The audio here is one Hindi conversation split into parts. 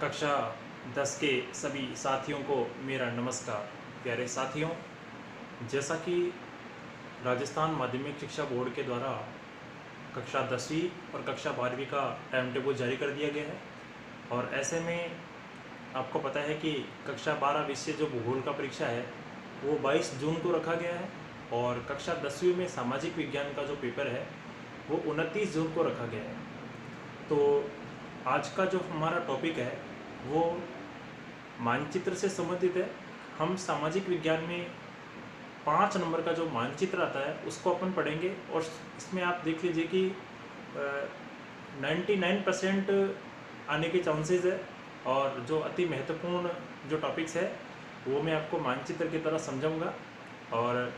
कक्षा 10 के सभी साथियों को मेरा नमस्कार। प्यारे साथियों, जैसा कि राजस्थान माध्यमिक शिक्षा बोर्ड के द्वारा कक्षा 10वीं और कक्षा 12वीं का टाइम टेबल जारी कर दिया गया है और ऐसे में आपको पता है कि कक्षा 12 विषय जो भूगोल का परीक्षा है वो 22 जून को रखा गया है और कक्षा 10वीं में सामाजिक विज्ञान का जो पेपर है वो 29 जून को रखा गया है। तो आज का जो हमारा टॉपिक है वो मानचित्र से संबंधित है। हम सामाजिक विज्ञान में 5 नंबर का जो मानचित्र आता है उसको अपन पढ़ेंगे और इसमें आप देख लीजिए कि 99% आने के चांसेस है और जो अति महत्वपूर्ण जो टॉपिक्स है वो मैं आपको मानचित्र की तरह समझाऊंगा। और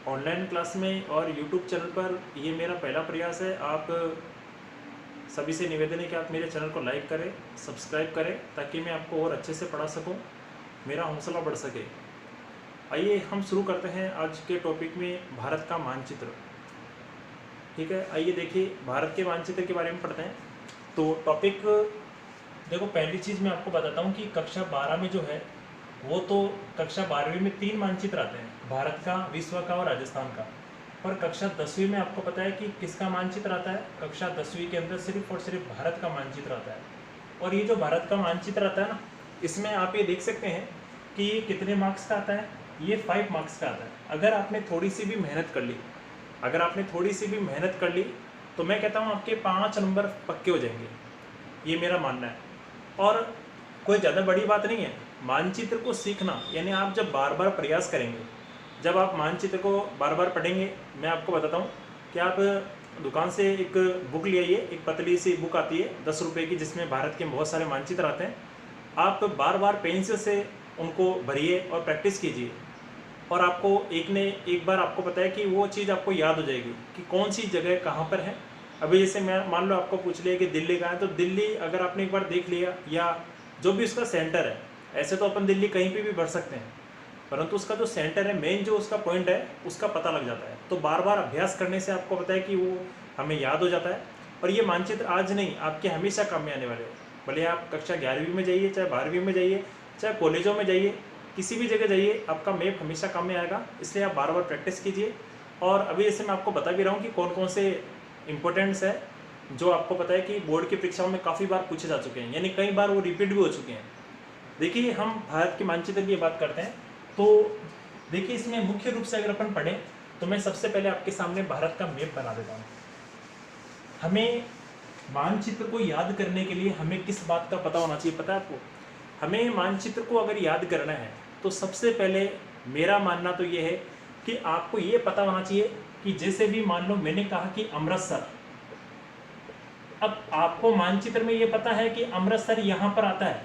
ऑनलाइन क्लास में और यूट्यूब चैनल पर ये मेरा पहला प्रयास है। आप सभी से निवेदन है कि आप मेरे चैनल को लाइक करें, सब्सक्राइब करें ताकि मैं आपको और अच्छे से पढ़ा सकूं, मेरा हौसला बढ़ सके। आइए हम शुरू करते हैं आज के टॉपिक में भारत का मानचित्र। ठीक है, आइए देखिए भारत के मानचित्र के बारे में पढ़ते हैं। तो टॉपिक देखो, पहली चीज़ मैं आपको बताता हूँ कि कक्षा 12 में जो है वो तो कक्षा 12वीं में 3 मानचित्र आते हैं, भारत का, विश्व का और राजस्थान का। पर कक्षा 10वीं में आपको पता है कि किसका मानचित्र आता है? कक्षा 10वीं के अंदर सिर्फ और सिर्फ भारत का मानचित्र आता है। और ये जो भारत का मानचित्र आता है ना, इसमें आप ये देख सकते हैं कि ये कितने मार्क्स का आता है। ये 5 मार्क्स का आता है। अगर आपने थोड़ी सी भी मेहनत कर ली, तो मैं कहता हूँ आपके 5 नंबर पक्के हो जाएंगे, ये मेरा मानना है। और कोई ज़्यादा बड़ी बात नहीं है मानचित्र को सीखना, यानी आप जब बार बार प्रयास करेंगे, जब आप मानचित्र को बार बार पढ़ेंगे। मैं आपको बताता हूँ कि आप दुकान से एक बुक ले आइए, एक पतली सी बुक आती है 10 रुपये की, जिसमें भारत के बहुत सारे मानचित्र आते हैं। आप बार बार पेंसिल से उनको भरिए और प्रैक्टिस कीजिए और आपको एक बार आपको पता है कि वो चीज़ आपको याद हो जाएगी कि कौन सी जगह कहाँ पर है। अभी जैसे मैं मान लो आपको पूछ लिया कि दिल्ली कहाँ है, तो दिल्ली अगर आपने एक बार देख लिया या जो भी उसका सेंटर है, ऐसे तो अपन दिल्ली कहीं पे भी भर सकते हैं, परंतु उसका जो सेंटर है, मेन जो उसका पॉइंट है, उसका पता लग जाता है। तो बार बार अभ्यास करने से आपको पता है कि वो हमें याद हो जाता है। और ये मानचित्र आज नहीं, आपके हमेशा काम में आने वाले हैं। भले आप कक्षा 11वीं में जाइए, चाहे 12वीं में जाइए, चाहे कॉलेजों में जाइए, किसी भी जगह जाइए, आपका मैप हमेशा काम में आएगा। इसलिए आप बार बार प्रैक्टिस कीजिए। और अभी जैसे मैं आपको बता भी रहा हूँ कि कौन कौन से इंपॉर्टेंट्स है जो आपको पता है कि बोर्ड की परीक्षाओं में काफ़ी बार पूछे जा चुके हैं, यानी कई बार वो रिपीट भी हो चुके हैं। देखिए, हम भारत के मानचित्र की बात करते हैं तो देखिए, इसमें मुख्य रूप से अगर अपन पढ़ें तो मैं सबसे पहले आपके सामने भारत का मैप बना देता हूँ। हमें मानचित्र को याद करने के लिए हमें किस बात का पता होना चाहिए, पता है आपको? हमें मानचित्र को अगर याद करना है तो सबसे पहले मेरा मानना तो ये है कि आपको ये पता होना चाहिए कि जैसे भी मान लो मैंने कहा कि अमृतसर, अब आपको मानचित्र में ये पता है कि अमृतसर यहाँ पर आता है,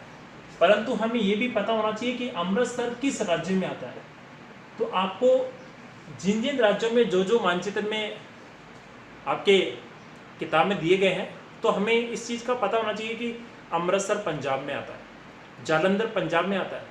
परंतु हमें ये भी पता होना चाहिए कि अमृतसर किस राज्य में आता है। तो आपको जिन जिन राज्यों में जो जो मानचित्र में आपके किताब में दिए गए हैं, तो हमें इस चीज़ का पता होना चाहिए कि अमृतसर पंजाब में आता है, जालंधर पंजाब में आता है,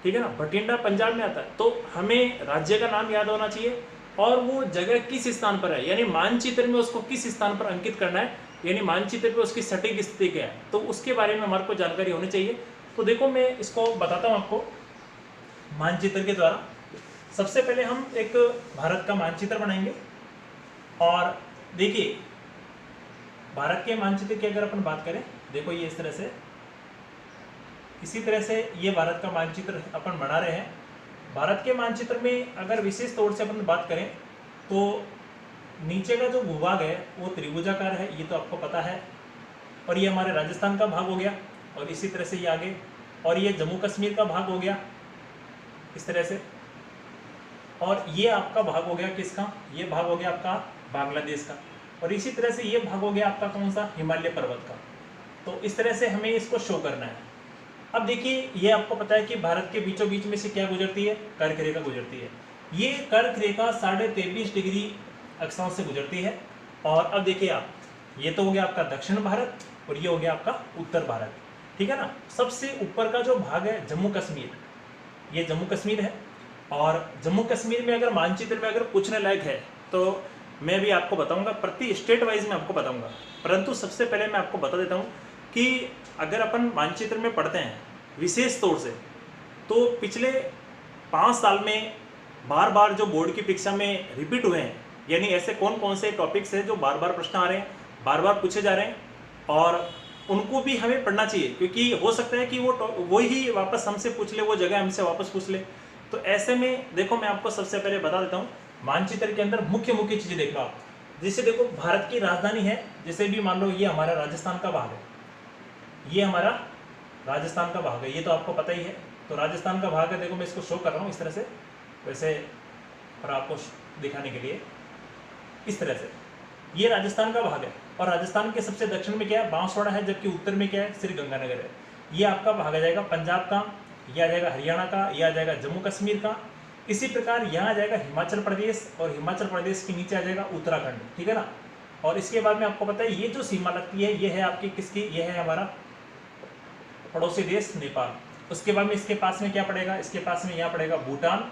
ठीक है ना, भटिंडा पंजाब में आता है। तो हमें राज्य का नाम याद होना चाहिए और वो जगह किस स्थान पर है, यानी मानचित्र में उसको किस स्थान पर अंकित करना है, यानी मानचित्र पे उसकी सटीक स्थिति क्या है, तो उसके बारे में हमारे को जानकारी होनी चाहिए। तो देखो, मैं इसको बताता हूँ आपको मानचित्र के द्वारा। सबसे पहले हम एक भारत का मानचित्र बनाएंगे और देखिए, भारत के मानचित्र की अगर अपन बात करें, देखो ये इसी तरह से ये भारत का मानचित्र अपन बना रहे हैं। भारत के मानचित्र में अगर विशेष तौर से अपन बात करें तो नीचे का जो भूभाग है वो त्रिभुजाकार है, ये तो आपको पता है। और ये हमारे राजस्थान का भाग हो गया और इसी तरह से ये आगे, और ये जम्मू कश्मीर का भाग हो गया इस तरह से, और ये आपका भाग हो गया किसका? ये भाग हो गया आपका बांग्लादेश का, और इसी तरह से ये भाग हो गया आपका कौन सा? हिमालय पर्वत का। तो इस तरह से हमें इसको शो करना है। अब देखिए, ये आपको पता है कि भारत के बीचों बीच में से क्या गुजरती है? कर्क रेखा गुजरती है। ये कर्क रेखा 23.5 डिग्री अक्षांश से गुजरती है। और अब देखिए आप, ये तो हो गया आपका दक्षिण भारत और ये हो गया आपका उत्तर भारत, ठीक है ना। सबसे ऊपर का जो भाग है जम्मू कश्मीर, ये जम्मू कश्मीर है। और जम्मू कश्मीर में अगर मानचित्र में अगर पूछने लायक है तो मैं भी आपको बताऊंगा, प्रति स्टेट वाइज में आपको बताऊंगा, परंतु सबसे पहले मैं आपको बता देता हूँ कि अगर अपन मानचित्र में पढ़ते हैं विशेष तौर से, तो पिछले 5 साल में बार बार जो बोर्ड की परीक्षा में रिपीट हुए हैं, यानी ऐसे कौन कौन से टॉपिक्स हैं जो बार बार प्रश्न आ रहे हैं, बार बार पूछे जा रहे हैं, और उनको भी हमें पढ़ना चाहिए, क्योंकि हो सकता है कि वो ही वापस हमसे पूछ ले, वो जगह हमसे वापस पूछ ले। तो ऐसे में देखो, मैं आपको सबसे पहले बता देता हूँ, मानचित्र के अंदर मुख्य मुख्य चीज़ें देख लो आप। जैसे देखो, भारत की राजधानी है, जैसे भी मान लो ये हमारा राजस्थान का भाग है, ये हमारा राजस्थान का भाग है, ये तो आपको पता ही है। तो राजस्थान का भाग है, देखो मैं इसको शो कर रहा हूँ इस तरह से, वैसे और आपको दिखाने के लिए इस तरह से, ये राजस्थान का भाग है। और राजस्थान के सबसे दक्षिण में क्या है, बांसवाड़ा है, जबकि उत्तर में क्या है, श्री गंगानगर है। ये आपका भाग आ जाएगा पंजाब का, ये आ जाएगा हरियाणा का, ये आ जाएगा जम्मू कश्मीर का। इसी प्रकार यहाँ आ जाएगा हिमाचल प्रदेश, और हिमाचल प्रदेश के नीचे आ जाएगा उत्तराखंड, ठीक है ना। और इसके बाद में आपको पता है ये जो सीमा लगती है, ये है आपकी किसकी, ये है हमारा पड़ोसी देश नेपाल। उसके बाद में इसके पास में क्या पड़ेगा, इसके पास में यहाँ पड़ेगा भूटान,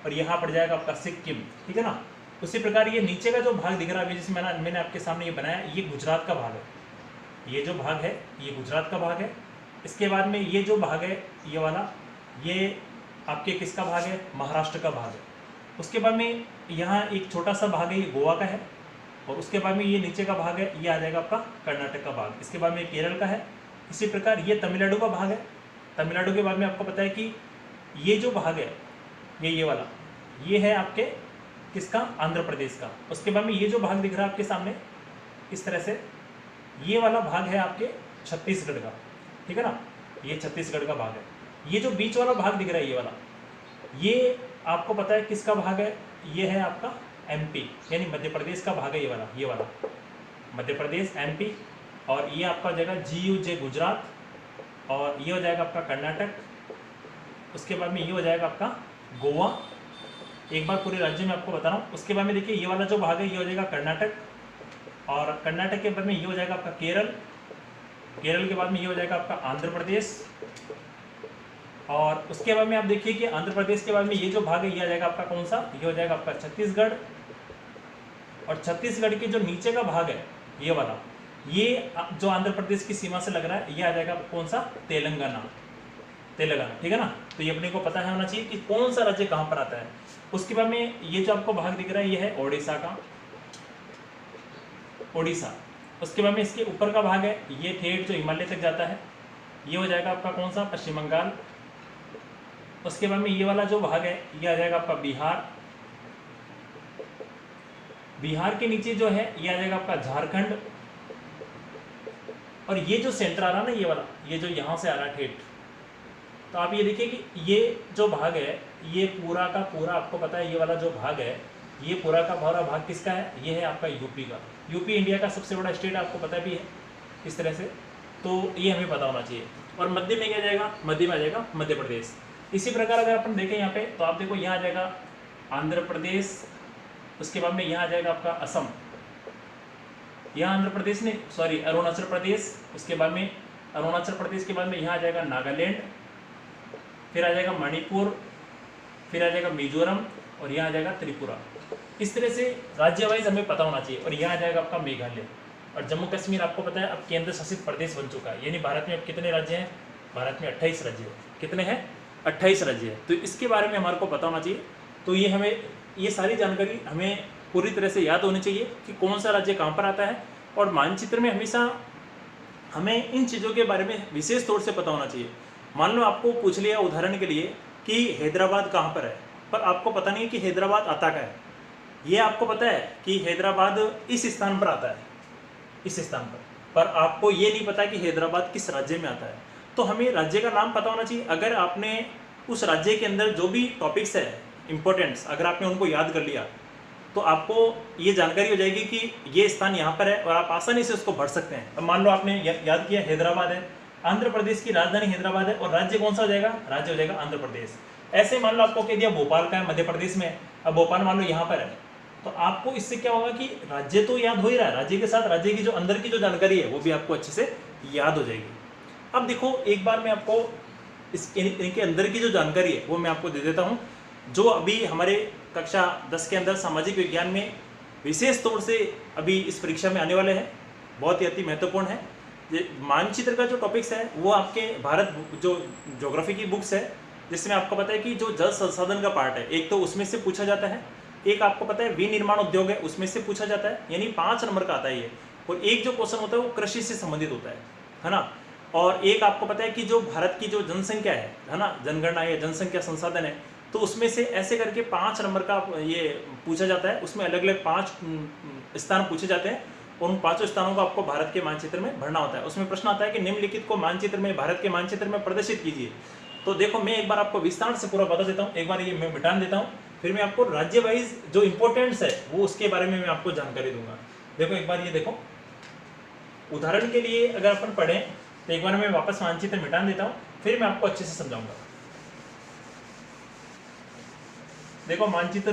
और यहाँ पड़ जाएगा आपका सिक्किम, ठीक है ना। उसी प्रकार ये नीचे का जो भाग दिख रहा है, जिसमें मैंने आपके सामने ये बनाया, ये गुजरात का भाग है। ये जो भाग है ये गुजरात का भाग है। इसके बाद में ये जो भाग है ये वाला, ये आपके किसका भाग है, महाराष्ट्र का भाग है। उसके बाद में यहाँ एक छोटा सा भाग है, ये गोवा का है। और उसके बाद में ये नीचे का भाग है, ये आ जाएगा आपका कर्नाटक का भाग। इसके बाद में केरल का है। इसी प्रकार ये तमिलनाडु का भाग है। तमिलनाडु के बाद में आपको पता है कि ये जो भाग है, ये वाला, ये है आपके किसका, आंध्र प्रदेश का। उसके बाद में ये जो भाग दिख रहा है आपके सामने इस तरह से, ये वाला भाग है आपके छत्तीसगढ़ का, ठीक है ना, ये छत्तीसगढ़ का भाग है। ये जो बीच वाला भाग दिख रहा है ये वाला, ये आपको पता है किसका भाग है, ये है आपका एमपी, यानी मध्य प्रदेश का भाग है। ये वाला मध्य प्रदेश, एमपी। और ये आपका हो जाएगा GUJ गुजरात, और ये हो जाएगा आपका कर्नाटक। उसके बाद में ये हो जाएगा आपका गोवा। एक बार पूरे राज्य में आपको बता रहा हूँ। उसके बाद में देखिए ये वाला जो भाग है ये हो जाएगा कर्नाटक, और कर्नाटक के बाद में ये हो जाएगा आपका केरल। केरल के बाद में ये हो जाएगा आपका आंध्र प्रदेश। और उसके बाद में आप देखिए कि आंध्र प्रदेश के बाद में ये जो भाग है ये आ जाएगा आपका कौन सा, ये हो जाएगा आपका छत्तीसगढ़। और छत्तीसगढ़ के जो नीचे का भाग है ये वाला, ये जो आंध्र प्रदेश की सीमा से लग रहा है, ये आ जाएगा कौन सा, तेलंगाना, ठीक है ना। तो ये अपने को पता है होना चाहिए कि कौन सा राज्य कहाँ पर आता है। उसके बाद में ये जो आपको भाग दिख रहा है ये है ओडिशा का, ओडिशा। उसके बाद में इसके ऊपर का भाग है ये ठेठ जो हिमालय तक जाता है, ये हो जाएगा आपका कौन सा, पश्चिम बंगाल। उसके बाद में ये वाला जो भाग है ये आ जाएगा आपका बिहार। बिहार के नीचे जो है ये आ जाएगा आपका झारखंड। और ये जो सेंटर आ रहा है ना, ये वाला, ये जो यहाँ से आ रहा है ठेठ, तो आप ये देखिए कि ये जो भाग है ये पूरा का पूरा आपको पता है, ये वाला जो भाग है ये पूरा का पूरा भाग किसका है, ये है आपका यूपी का। यूपी इंडिया का सबसे बड़ा स्टेट आपको पता भी है इस तरह से, तो ये हमें पता होना चाहिए। और मध्य में क्या जाएगा, मध्य में आ जाएगा मध्य प्रदेश। इसी प्रकार अगर अपन देखें यहाँ पे, तो आप देखो यहाँ आ जाएगा आंध्र प्रदेश। उसके बाद में यहाँ आ जाएगा आपका असम, यहाँ आंध्र प्रदेश ने सॉरी अरुणाचल प्रदेश। उसके बाद में अरुणाचल प्रदेश के बाद में यहाँ आ जाएगा नागालैंड, फिर आ जाएगा मणिपुर, फिर आ जाएगा मिजोरम, और यहाँ आ जाएगा त्रिपुरा। इस तरह से राज्य वाइज हमें पता होना चाहिए। और यहाँ आ जाएगा आपका मेघालय। और जम्मू कश्मीर आपको पता है अब केंद्र शासित प्रदेश बन चुका है, यानी भारत में अब कितने राज्य हैं, भारत में 28 राज्य हैं। कितने हैं, 28 राज्य हैं। तो इसके बारे में हमारे को पता होना चाहिए। तो ये हमें, ये सारी जानकारी हमें पूरी तरह से याद होनी चाहिए कि कौन सा राज्य कहाँ पर आता है। और मानचित्र में हमेशा हमें इन चीज़ों के बारे में विशेष तौर से पता होना चाहिए। मान लो आपको पूछ लिया उदाहरण के लिए कि हैदराबाद कहाँ पर है, पर आपको पता नहीं है कि हैदराबाद आता का है। ये आपको पता है कि हैदराबाद इस स्थान पर आता है, इस स्थान पर आपको ये नहीं पता कि हैदराबाद किस राज्य में आता है। तो हमें राज्य का नाम पता होना चाहिए। अगर आपने उस राज्य के अंदर जो भी टॉपिक्स है इम्पोर्टेंट्स, अगर आपने उनको याद कर लिया तो आपको ये जानकारी हो जाएगी कि ये स्थान यहाँ पर है, और आप आसानी से उसको भर सकते हैं। अब मान लो आपने याद किया हैदराबाद है, आंध्र प्रदेश की राजधानी हैदराबाद है, और राज्य कौन सा हो जाएगा, राज्य हो जाएगा आंध्र प्रदेश। ऐसे मान लो आपको कह दिया भोपाल का है, मध्य प्रदेश में, अब भोपाल मान लो यहाँ पर है, तो आपको इससे क्या होगा कि राज्य तो याद हो ही रहा है, राज्य के साथ राज्य की जो अंदर की जो जानकारी है वो भी आपको अच्छे से याद हो जाएगी। अब देखो एक बार मैं आपको इनके अंदर की जो जानकारी है वो मैं आपको दे देता हूँ, जो अभी हमारे कक्षा 10 के अंदर सामाजिक विज्ञान में विशेष तौर से अभी इस परीक्षा में आने वाले हैं, बहुत ही अति महत्वपूर्ण है। मानचित्र का जो टॉपिक्स है वो आपके भारत जो ज्योग्राफी की बुक्स है, जिसमें आपको पता है कि जो जल संसाधन का पार्ट है, एक तो उसमें से पूछा जाता है, एक आपको पता है विनिर्माण उद्योग है उसमें से पूछा जाता है, यानी 5 नंबर का आता है ये। और एक जो क्वेश्चन होता है वो कृषि से संबंधित होता है ना। और एक आपको पता है कि जो भारत की जो जनसंख्या है ना, जनगणना या जनसंख्या संसाधन है, तो उसमें से ऐसे करके 5 नंबर का ये पूछा जाता है। उसमें अलग अलग 5 स्थान पूछे जाते हैं, उन 5 स्थानों को आपको भारत के मानचित्र में भरना होता है। उसमें प्रश्न आता है कि निम्नलिखित को मानचित्र में, भारत के मानचित्र में प्रदर्शित कीजिए। तो देखो मैं एक बार आपको विस्तार से पूरा बता देता हूँ, एक बार ये मैं मिटा देता हूँ, फिर मैं आपको राज्य वाइज जो इंपॉर्टेंट्स है वो उसके बारे में मैं आपको जानकारी दूंगा। देखो एक बार ये देखो, उदाहरण के लिए अगर अपन पढ़ें तो एक बार मैं वापस मानचित्र मिटा देता हूँ, फिर मैं आपको अच्छे से समझाऊंगा। देखो मानचित्र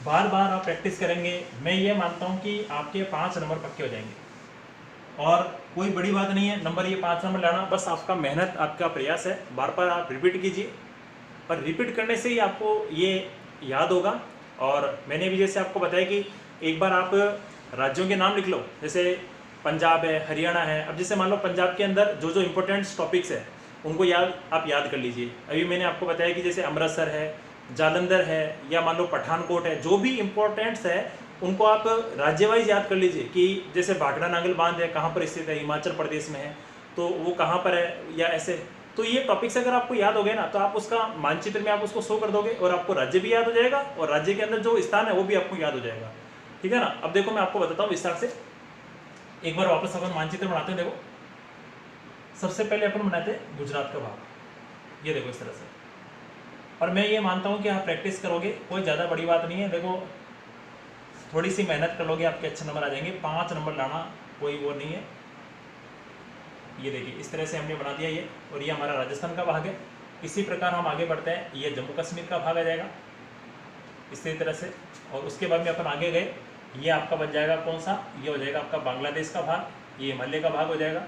बार बार आप प्रैक्टिस करेंगे, मैं ये मानता हूँ कि आपके 5 नंबर पक्के हो जाएंगे। और कोई बड़ी बात नहीं है नंबर ये 5 नंबर लाना, बस आपका मेहनत, आपका प्रयास है। बार बार आप रिपीट कीजिए, और रिपीट करने से ही आपको ये याद होगा। और मैंने भी जैसे आपको बताया कि एक बार आप राज्यों के नाम लिख लो, जैसे पंजाब है, हरियाणा है। अब जैसे मान लो पंजाब के अंदर जो जो इंपॉर्टेंट टॉपिक्स है उनको आप याद कर लीजिए। अभी मैंने आपको बताया कि जैसे अमृतसर है, जालंधर है, या मान लो पठानकोट है, जो भी इंपॉर्टेंट्स है उनको आप राज्य वाइज याद कर लीजिए। कि जैसे भाखड़ा नांगल बांध है कहाँ पर स्थित है, हिमाचल प्रदेश में है, तो वो कहाँ पर है, या ऐसे। तो ये टॉपिक्स अगर आपको याद हो गए ना, तो आप उसका मानचित्र में आप उसको शो कर दोगे, और आपको राज्य भी याद हो जाएगा, और राज्य के अंदर जो स्थान है वो भी आपको याद हो जाएगा। ठीक है ना। अब देखो मैं आपको बताता हूँ विस्तार से, एक बार वापस अपन मानचित्र बनाते हैं। देखो सबसे पहले अपन बनाते हैं गुजरात का भाग, ये देखो इस तरह से। और मैं ये मानता हूँ कि आप प्रैक्टिस करोगे, कोई ज़्यादा बड़ी बात नहीं है। देखो थोड़ी सी मेहनत कर लोगे, आपके अच्छे नंबर आ जाएंगे। 5 नंबर लाना कोई वो नहीं है। ये देखिए इस तरह से हमने बना दिया ये, और ये हमारा राजस्थान का भाग है। इसी प्रकार हम आगे बढ़ते हैं, ये जम्मू कश्मीर का भाग आ जाएगा इसी तरह से। और उसके बाद में अपन आगे गए, ये आपका बन जाएगा कौन सा, ये हो जाएगा आपका बांग्लादेश का भाग, ये हिमालय का भाग हो जाएगा।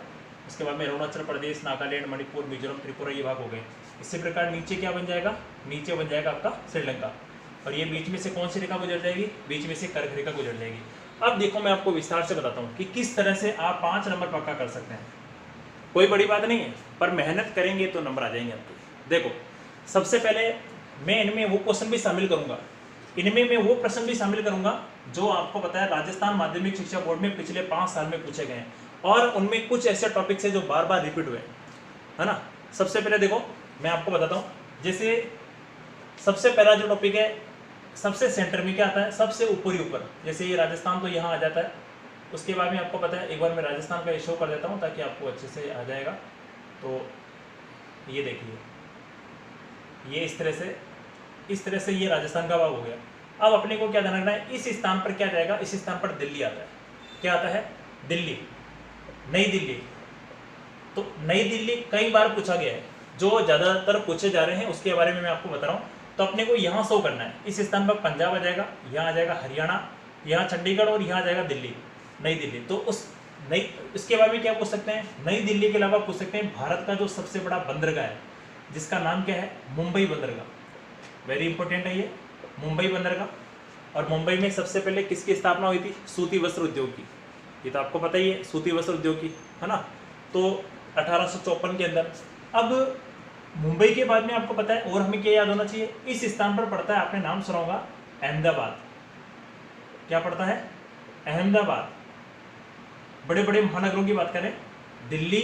उसके बाद में अरुणाचल प्रदेश, नागालैंड, मणिपुर, मिजोरम, त्रिपुरा, ये भाग हो गए। इसी प्रकार नीचे क्या बन जाएगा, नीचे बन जाएगा आपका श्रीलंका। और ये बीच में से कौन सी रेखा गुजर जाएगी, बीच में से कर्क रेखा गुजर जाएगी। अब देखो मैं आपको विस्तार से बताता हूँ कि किस तरह से आप 5 नंबर पक्का कर सकते हैं। कोई बड़ी बात नहीं है, पर मेहनत करेंगे तो नंबर आ जाएंगे आपके। देखो सबसे पहले मैं इनमें वो क्वेश्चन भी शामिल करूंगा, इनमें मैं वो प्रश्न भी शामिल करूंगा जो आपको पता है राजस्थान माध्यमिक शिक्षा बोर्ड में पिछले 5 साल में पूछे गए हैं, और उनमें कुछ ऐसे टॉपिक्स है जो बार बार रिपीट हुए, है ना। सबसे पहले देखो मैं आपको बताता हूँ, जैसे सबसे पहला जो टॉपिक है, सबसे सेंटर में क्या आता है, सबसे ऊपर ही ऊपर, जैसे ये राजस्थान तो यहाँ आ जाता है। उसके बाद में आपको पता है, एक बार मैं राजस्थान का शो कर देता हूँ ताकि आपको अच्छे से आ जाएगा। तो ये देखिए, ये इस तरह से ये राजस्थान का भाग हो गया। अब अपने को क्या ध्यान रखना है, इस स्थान पर क्या जाएगा, इस स्थान पर दिल्ली आता है। क्या आता है, दिल्ली, नई दिल्ली। तो नई दिल्ली कई बार पूछा गया है, जो ज़्यादातर पूछे जा रहे हैं उसके बारे में मैं आपको बता रहा हूँ। तो अपने को यहाँ शो करना है, इस स्थान पर पंजाब आ जाएगा, यहाँ आ जाएगा हरियाणा, यहाँ चंडीगढ़, और यहाँ आ जाएगा दिल्ली, नई दिल्ली। तो उस नई, इसके बारे में क्या पूछ सकते हैं, नई दिल्ली के अलावा पूछ सकते हैं भारत का जो सबसे बड़ा बंदरगाह है, जिसका नाम क्या है, मुंबई बंदरगाह। वेरी इंपॉर्टेंट है ये मुंबई बंदरगाह। और मुंबई में सबसे पहले किसकी स्थापना हुई थी, सूती वस्त्र उद्योग की। ये तो आपको पता ही है, सूती वस्त्र उद्योग की, है ना। तो 1854 के अंदर। अब मुंबई के बाद में आपको पता है, और हमें क्या याद होना चाहिए, इस स्थान पर पड़ता है, आपने नाम सुना होगा, अहमदाबाद। क्या पड़ता है, अहमदाबाद। बड़े बड़े महानगरों की बात करें, दिल्ली,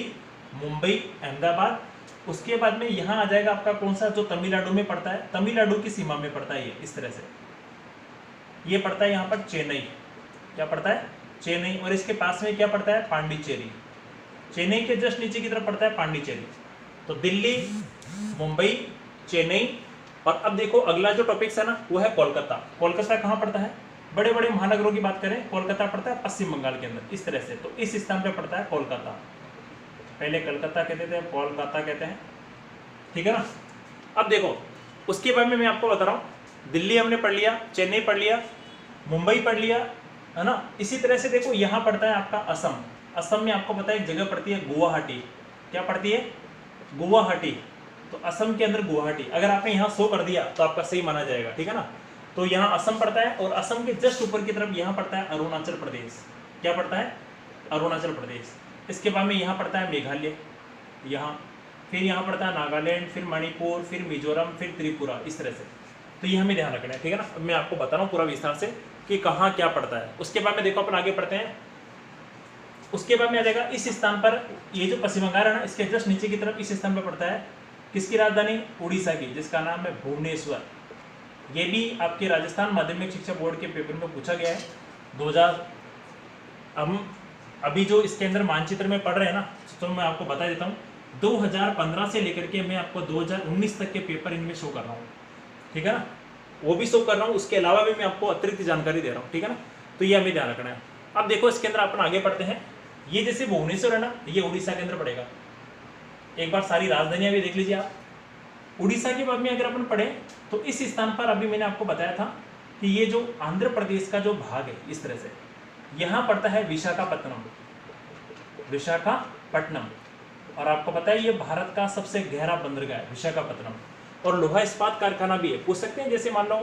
मुंबई, अहमदाबाद। उसके बाद में यहाँ आ जाएगा आपका कौन सा, जो तमिलनाडु में पड़ता है, तमिलनाडु की सीमा में पड़ता है ये, इस तरह से ये पड़ता है यहाँ पर चेन्नई। क्या पड़ता है, चेन्नई। और इसके पास में क्या पड़ता है, पांडिचेरी। चेन्नई के जस्ट नीचे की तरफ पड़ता है पांडिचेरी। तो दिल्ली, मुंबई, चेन्नई। और अब देखो अगला जो टॉपिक्स है ना, वो है कोलकाता। कोलकाता कहाँ पड़ता है, बड़े बड़े महानगरों की बात करें, कोलकाता पड़ता है पश्चिम बंगाल के अंदर, इस तरह से। तो इस स्थान पे पड़ता है कोलकाता। पहले कलकत्ता कहते थे, कोलकाता कहते हैं, ठीक है ना। अब देखो उसके बारे में मैं आपको बता रहा हूँ, दिल्ली हमने पढ़ लिया, चेन्नई पढ़ लिया, मुंबई पढ़ लिया, है ना। इसी तरह से देखो यहाँ पड़ता है आपका असम। असम में आपको पता है एक जगह पड़ती है गुवाहाटी। क्या पड़ती है, गुवाहाटी। तो असम के अंदर गुवाहाटी, अगर आपने यहाँ शो कर दिया तो आपका सही माना जाएगा, ठीक है ना। तो यहाँ असम पड़ता है, और असम के जस्ट ऊपर की तरफ यहाँ पड़ता है अरुणाचल प्रदेश। क्या पड़ता है, अरुणाचल प्रदेश। इसके बाद में यहाँ पड़ता है मेघालय, यहाँ फिर यहाँ पड़ता है नागालैंड, फिर मणिपुर, फिर मिजोरम, फिर त्रिपुरा, इस तरह से। तो ये हमें ध्यान रखना है, ठीक है ना। अब मैं आपको बता रहा हूँ पूरा विस्तार से कि कहाँ क्या पड़ता है। उसके बाद में देखो अपन आगे पढ़ते हैं। उसके बाद में आ जाएगा इस स्थान पर, ये जो पश्चिम बंगाल है ना, इसके जस्ट नीचे की तरफ इस स्थान पर पड़ता है किसकी राजधानी, उड़ीसा की, जिसका नाम है भुवनेश्वर। ये भी आपके राजस्थान माध्यमिक शिक्षा बोर्ड के पेपर में पूछा गया है 2000। हम अभी जो इसके अंदर मानचित्र में पढ़ रहे हैं ना, तो मैं आपको बता देता हूँ 2015 से लेकर के मैं आपको 2019 तक के पेपर इनमें शो कर रहा हूँ, ठीक है ना। वो भी शो कर रहा हूँ, उसके अलावा भी मैं आपको अतिरिक्त जानकारी दे रहा हूँ, ठीक है ना। तो ये हमें ध्यान रखना है। अब देखो इसके अंदर अपन आगे पढ़ते हैं। ये जैसे भुवनेश्वर है ना, ये उड़ीसा के अंदर पड़ेगा। एक बार सारी राजधानियां भी देख लीजिए आप। उड़ीसा के बाद में अगर अपन पढ़े तो इस स्थान पर अभी मैंने आपको बताया था कि ये जो आंध्र प्रदेश का जो भाग है, इस तरह से यहाँ पड़ता है विशाखापत्तनम, विशाखापट्टनम। और आपको पता है ये भारत का सबसे गहरा बंदरगाह है विशाखापत्तनम, और लोहा इस्पात कारखाना भी है। पूछ सकते हैं, जैसे मान लो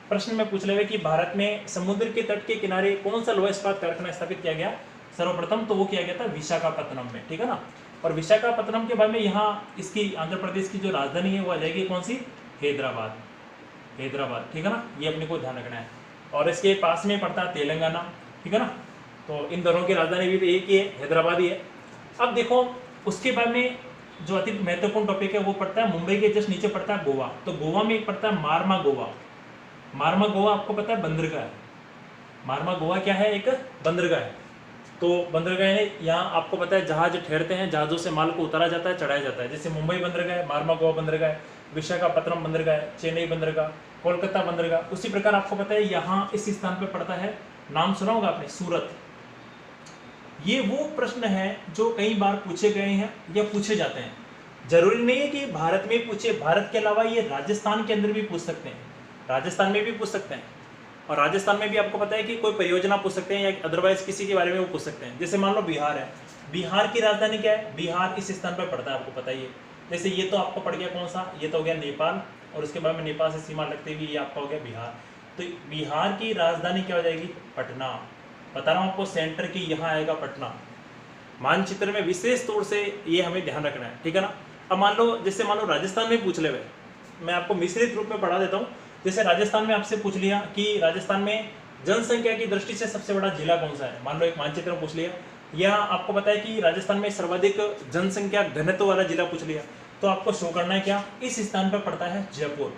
प्रश्न में पूछ ले कि भारत में समुद्र के तट के किनारे कौन सा लोहा इस्पात कारखाना स्थापित किया गया सर्वप्रथम, तो वो किया गया था विशाखापत्तनम में, ठीक है ना। और विशाखापत्तनम के बाद में यहाँ इसकी आंध्र प्रदेश की जो राजधानी है वो आ जाएगी कौन सी, हैदराबाद, हैदराबाद, ठीक है ना। ये अपने को ध्यान रखना है। और इसके पास में पड़ता है तेलंगाना, ठीक है ना। तो इन दोनों की राजधानी भी एक ही है, हैदराबाद ही है। अब देखो उसके बाद में जो अति महत्वपूर्ण टॉपिक है वो पड़ता है मुंबई के जस्ट नीचे पड़ता है गोवा। तो गोवा में एक पड़ता है मारमा गोवा। मारमा गोवा आपको पता है बंदरगाह है। मारमा गोवा क्या है, एक बंदरगाह है। तो बंदरगाह है, यहाँ आपको पता है जहाज ठहरते हैं, जहाज़ों से माल को उतारा जाता है, चढ़ाया जाता है। जैसे मुंबई बंदरगाह है, मारमा गोवा बंदरगाह है, विशाखापत्तनम बंदरगाह है, चेन्नई बंदरगाह, कोलकाता बंदरगाह। उसी प्रकार आपको पता है यहाँ इस स्थान पर पड़ता है, नाम सुना होगा आपने, सूरत। ये वो प्रश्न है जो कई बार पूछे गए हैं या पूछे जाते हैं। जरूरी नहीं है कि भारत में पूछे, भारत के अलावा ये राजस्थान के अंदर भी पूछ सकते हैं, राजस्थान में भी पूछ सकते हैं। और राजस्थान में भी आपको पता है कि कोई परियोजना पूछ सकते हैं या अदरवाइज किसी के बारे में वो पूछ सकते हैं। जैसे मान लो बिहार है, बिहार की राजधानी क्या है, बिहार इस स्थान पर पड़ता है, आपको पता ही है। जैसे ये तो आपको पड़ गया कौन सा, ये तो हो गया नेपाल, और उसके बाद में नेपाल से सीमा लगते हुए ये आपका हो गया बिहार। तो बिहार की राजधानी क्या हो जाएगी, पटना। बता रहा हूँ आपको, सेंटर की यहाँ आएगा पटना। मानचित्र में विशेष तौर से ये हमें ध्यान रखना है, ठीक है ना। अब मान लो जैसे मान लो राजस्थान में पूछ ले हुए, मैं आपको मिश्रित रूप में पढ़ा देता हूँ। जैसे राजस्थान में आपसे पूछ लिया कि राजस्थान में जनसंख्या की दृष्टि से सबसे बड़ा जिला कौन सा है, मान लो एक मानचित्र में पूछ लिया, या आपको पता है कि राजस्थान में सर्वाधिक जनसंख्या घनत्व वाला जिला पूछ लिया, तो आपको शो करना है क्या, इस स्थान पर पड़ता है जयपुर।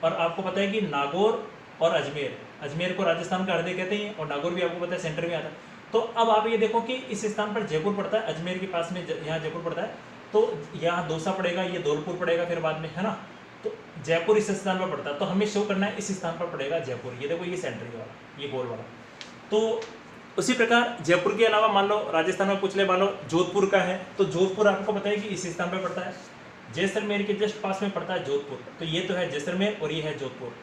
और आपको पता है कि नागौर और अजमेर, अजमेर को राजस्थान का हृदय कहते हैं, और नागौर भी आपको पता है सेंटर में आता है। तो अब आप ये देखो कि इस स्थान पर जयपुर पड़ता है, अजमेर के पास में यहाँ जयपुर पड़ता है, तो यहाँ दौसा पड़ेगा, ये धौलपुर पड़ेगा फिर बाद में, है ना। तो जयपुर इस स्थान पर पड़ता है, तो हमें शो करना है इस स्थान पर पड़ेगा जयपुर। ये देखो ये सेंटर वाला, ये गोल वाला। तो उसी प्रकार जयपुर के अलावा मान लो राजस्थान में पूछ ले, मान लो जोधपुर का है, तो जोधपुर आपको पता है कि इस स्थान पर पड़ता है। जैसलमेर के जस्ट पास में पड़ता है जोधपुर, तो ये तो है जैसलमेर और ये है जोधपुर।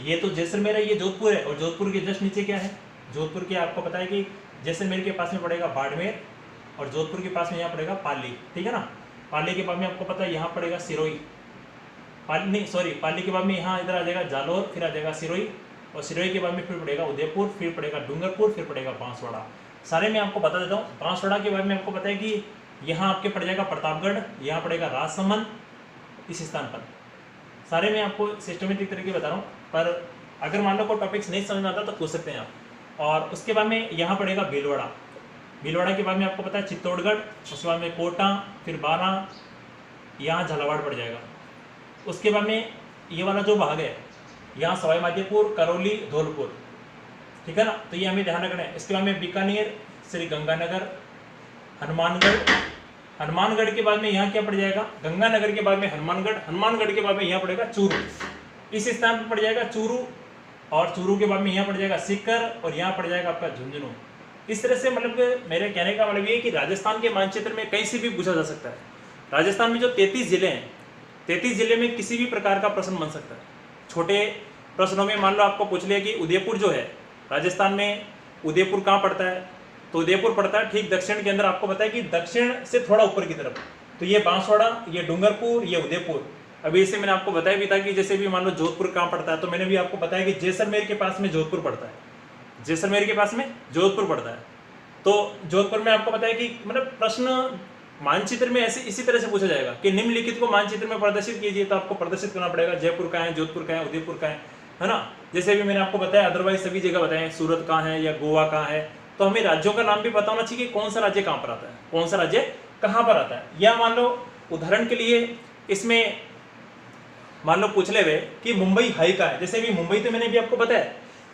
ये तो जैसलमेर है, ये जोधपुर है, और जोधपुर के जस्ट नीचे क्या है, जोधपुर के आपको पता है कि जैसलमेर के पास में पड़ेगा बाड़मेर, और जोधपुर के पास में यहाँ पड़ेगा पाली, ठीक है ना। पाली के बाद में आपको पता है यहाँ पड़ेगा सिरोही, पाली नहीं सॉरी, पाली के बाद में यहाँ इधर आ जाएगा जालौर, फिर आ जाएगा सिरोही, और सिरोही के बाद में फिर पड़ेगा उदयपुर, फिर पड़ेगा डूंगरपुर, फिर पड़ेगा बांसवाड़ा। सारे मैं आपको बता देता हूँ। बांसवाड़ा के बाद में आपको पता है कि यहाँ आपके पड़ जाएगा प्रतापगढ़, यहाँ पड़ेगा राजसमंद इस स्थान पर। सारे मैं आपको सिस्टमेटिक तरीके बता रहा हूँ, पर अगर मान लो कोई टॉपिक्स नहीं समझ में आता तो पूछ सकते हैं आप। और उसके बाद में यहाँ पड़ेगा भीलवाड़ा, भीलवाड़ा के बाद में आपको पता है चित्तौड़गढ़, उसके बाद में कोटा, फिर बारा, यहाँ झालावाड़ पड़ जाएगा। उसके बाद में ये वाला जो भाग है यहाँ सवाई माधोपुर, करौली, धौलपुर, ठीक है ना। तो ये हमें ध्यान रखना है। इसके बाद में बीकानेर, श्री गंगानगर, हनुमानगढ़, हनुमानगढ़ के बाद में यहाँ क्या पड़ जाएगा, गंगानगर के बाद में हनुमानगढ़, हनुमानगढ़ के बाद में यहाँ पड़ेगा चूरू, इस स्थान पर पड़ जाएगा चूरू, और चूरू के बाद में यहाँ पड़ जाएगा सीकर, और यहाँ पड़ जाएगा आपका झुंझुनू। इस तरह से मतलब मेरे कहने का मतलब ये है कि राजस्थान के मानचित्र में कहीं से भी पूछा जा सकता है। राजस्थान में जो 33 जिले हैं, 33 जिले में किसी भी प्रकार का प्रश्न बन सकता है। छोटे प्रश्नों में मान लो आपको पूछ लिया कि उदयपुर जो है राजस्थान में, उदयपुर कहाँ पड़ता है, तो उदयपुर पड़ता है ठीक दक्षिण के अंदर। आपको पता है कि दक्षिण से थोड़ा ऊपर की तरफ, तो ये बांसवाड़ा, ये डूंगरपुर, ये उदयपुर। अभी इसे मैंने आपको बताया भी था कि जैसे भी मान लो जोधपुर कहाँ पड़ता है, तो मैंने भी आपको बताया कि जैसलमेर के पास में जोधपुर पड़ता है, जैसलमेर के पास में जोधपुर पड़ता है। तो जोधपुर में आपको पता है कि मतलब प्रश्न मानचित्र में ऐसे इसी तरह से पूछा जाएगा कि निम्नलिखित को मानचित्र में प्रदर्शित कीजिए, तो आपको प्रदर्शित करना पड़ेगा जयपुर का है, जोधपुर का है, उदयपुर का है ना। जैसे भी मैंने आपको बताया, अदरवाइज सभी जगह बताएं, सूरत कहाँ है या गोवा कहाँ है, तो हमें राज्यों का नाम भी पता होना चाहिए कि कौन सा राज्य कहाँ पर आता है, कौन सा राज्य कहाँ पर आता है। या मान लो उदाहरण के लिए इसमें मान लो पूछ ले वे कि मुंबई हाई का है, जैसे भी मुंबई तो मैंने भी आपको बताया,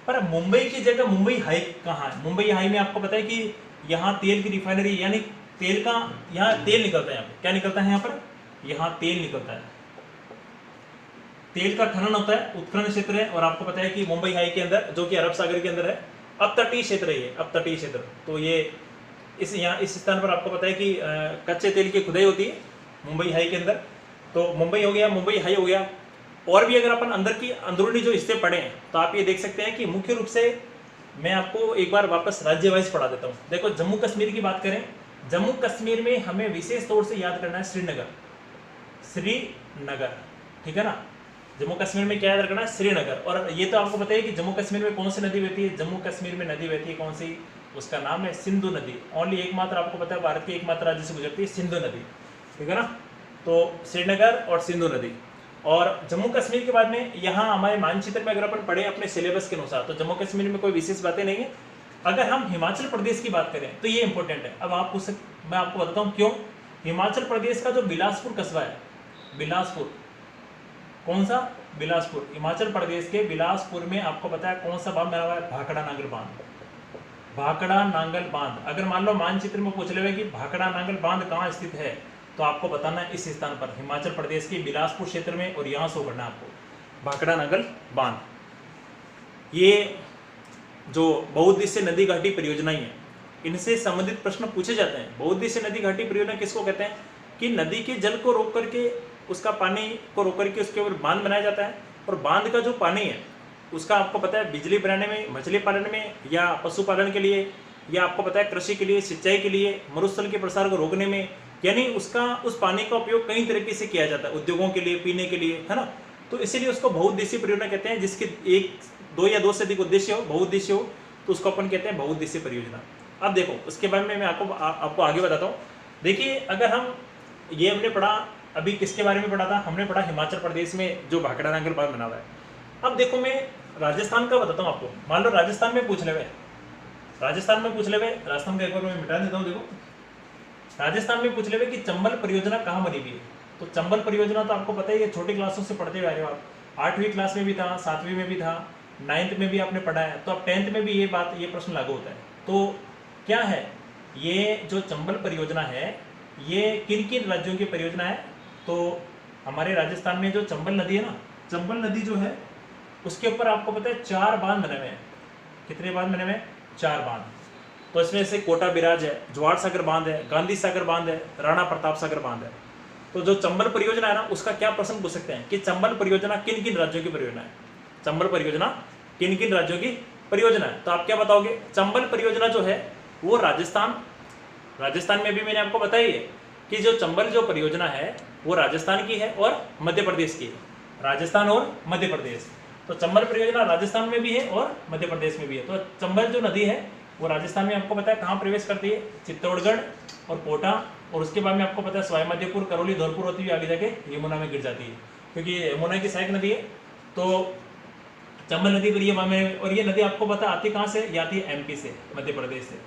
पर मुंबई की जगह मुंबई हाई कहाँ है। मुंबई हाई में आपको पता है कि यहाँ तेल की रिफाइनरी, यानी तेल का यहाँ तेल निकलता है, यहाँ पे क्या निकलता है, यहाँ पर यहाँ तेल निकलता है, तेल का खनन होता है, उत्खनन क्षेत्र है। और आपको पता है कि मुंबई हाई के अंदर, जो कि अरब सागर के अंदर है, अपतटीय क्षेत्र है ये, अपतटीय क्षेत्र। तो ये इस स्थान पर आपको पता है कि कच्चे तेल की खुदाई होती है मुंबई हाई के अंदर। तो मुंबई हो गया, मुंबई हाई हो गया। और भी अगर अपन अंदर की अंदरूनी जो हिस्से पढ़े हैं तो आप ये देख सकते हैं कि मुख्य रूप से मैं आपको एक बार वापस राज्य वाइज पढ़ा देता हूँ। देखो जम्मू कश्मीर की बात करें, जम्मू कश्मीर में हमें विशेष तौर से याद करना है श्रीनगर, श्रीनगर, ठीक है ना। जम्मू कश्मीर में क्या याद रखना है, श्रीनगर। और ये तो आपको पता है कि जम्मू कश्मीर में कौन सी नदी बहती है, जम्मू कश्मीर में नदी बहती है कौन सी, उसका नाम है सिंधु नदी। ओनली एकमात्र आपको पता है भारत के एकमात्र राज्य से गुजरती है सिंधु नदी, ठीक है ना। तो श्रीनगर और सिंधु नदी। और जम्मू कश्मीर के बाद में यहाँ हमारे मानचित्र में अगर अपन पढ़े अपने सिलेबस के अनुसार तो जम्मू कश्मीर में कोई विशेष बातें नहीं है। अगर हम हिमाचल प्रदेश की बात करें तो ये इंपॉर्टेंट है। अब आप मैं आपको बताता हूँ क्यों। हिमाचल प्रदेश का जो बिलासपुर कस्बा है, बिलासपुर, कौन सा, बिलासपुर, हिमाचल प्रदेश के बिलासपुर में आपको पता है कौन सा बांध बना हुआ है, भाखड़ा नांगल बांध, भाखड़ा नांगल बांध। अगर मान लो मानचित्र में पूछ ले कि भाखड़ा नांगल बांध कहाँ स्थित है तो आपको बताना है इस स्थान पर, हिमाचल प्रदेश के बिलासपुर क्षेत्र में, और यहाँ शो करना है आपको भाखड़ा नांगल बांध। ये जो बहुउद्देश्यीय नदी घाटी परियोजनाएं हैं, इनसे संबंधित प्रश्न पूछे जाते हैं। बहुउद्देश्यीय नदी घाटी परियोजना किसको कहते हैं कि नदी के जल को रोक करके, उसका पानी को रोक करके उसके ऊपर बांध बनाया जाता है। और बांध का जो पानी है उसका आपको पता है बिजली बनाने में, मछली पालन में, या पशुपालन के लिए, या आपको पता है कृषि के लिए, सिंचाई के लिए, मरुस्थल के प्रसार को रोकने में, यानी उसका उस पानी का उपयोग कई तरीके से किया जाता है, उद्योगों के लिए, पीने के लिए, है ना। तो इसीलिए उसको बहुउद्देशीय परियोजना कहते हैं, जिसके एक, दो या दो से अधिक उद्देश्य हो, बहुउद्देश्य हो, तो उसको अपन कहते हैं बहुउद्देशीय परियोजना। अब देखो उसके बारे में मैं आपको आगे बताता हूँ। देखिए अगर हम ये हमने पढ़ा, अभी किसके बारे में पढ़ा था, हमने पढ़ा हिमाचल प्रदेश में जो भाखड़ा नांगल बांध बना हुआ है। अब देखो मैं राजस्थान का बताता हूँ आपको। मान लो राजस्थान में पूछ ले, राजस्थान में पूछ ले, राजस्थान का एक बार मैं मिटा देता हूँ। देखो राजस्थान में पूछ ले कि चंबल परियोजना कहाँ बनी हुई है, तो चंबल परियोजना तो आपको पता है ये छोटी क्लासों से पढ़ते हुए आ रहे हो आप, 8वीं क्लास में भी था, 7वीं में भी था, 9th में भी आपने पढ़ा है, तो अब 10th में भी ये प्रश्न लागू होता है। तो क्या है ये जो चंबल परियोजना है, ये किन किन राज्यों की परियोजना है, तो हमारे राजस्थान में जो चंबल नदी है ना, चंबल नदी जो है उसके ऊपर आपको पता है 4 बांध बने हुए हैं। कितने बांध बने हुए हैं, 4 बांध। तो इसमें से कोटा बिराज है, जवाहर सागर बांध है, गांधी सागर बांध है, राणा प्रताप सागर बांध है। तो जो चंबल परियोजना है ना, उसका क्या प्रश्न पूछ सकते हैं कि चंबल परियोजना किन किन राज्यों की परियोजना है, चंबल परियोजना किन किन राज्यों की परियोजना है। तो आप क्या बताओगे, चंबल परियोजना जो है वो राजस्थान में भी मैंने आपको बताया है कि जो चंबल जो परियोजना है वो राजस्थान की है और मध्य प्रदेश की है, राजस्थान और मध्य प्रदेश। तो चंबल परियोजना राजस्थान में भी है और मध्य प्रदेश में भी है। तो चंबल जो नदी है वो राजस्थान में आपको पता है कहाँ प्रवेश करती है, चित्तौड़गढ़ और कोटा, और उसके बाद में आपको पता है सवाई माधोपुर, करौली, धौलपुर होती हुई आगे जाके यमुना में गिर जाती है, क्योंकि यमुना की सहायक नदी है। तो चंबल नदी पर ये में, और ये नदी आपको पता आती कहाँ से, ये आती है एमपी से, मध्य प्रदेश से,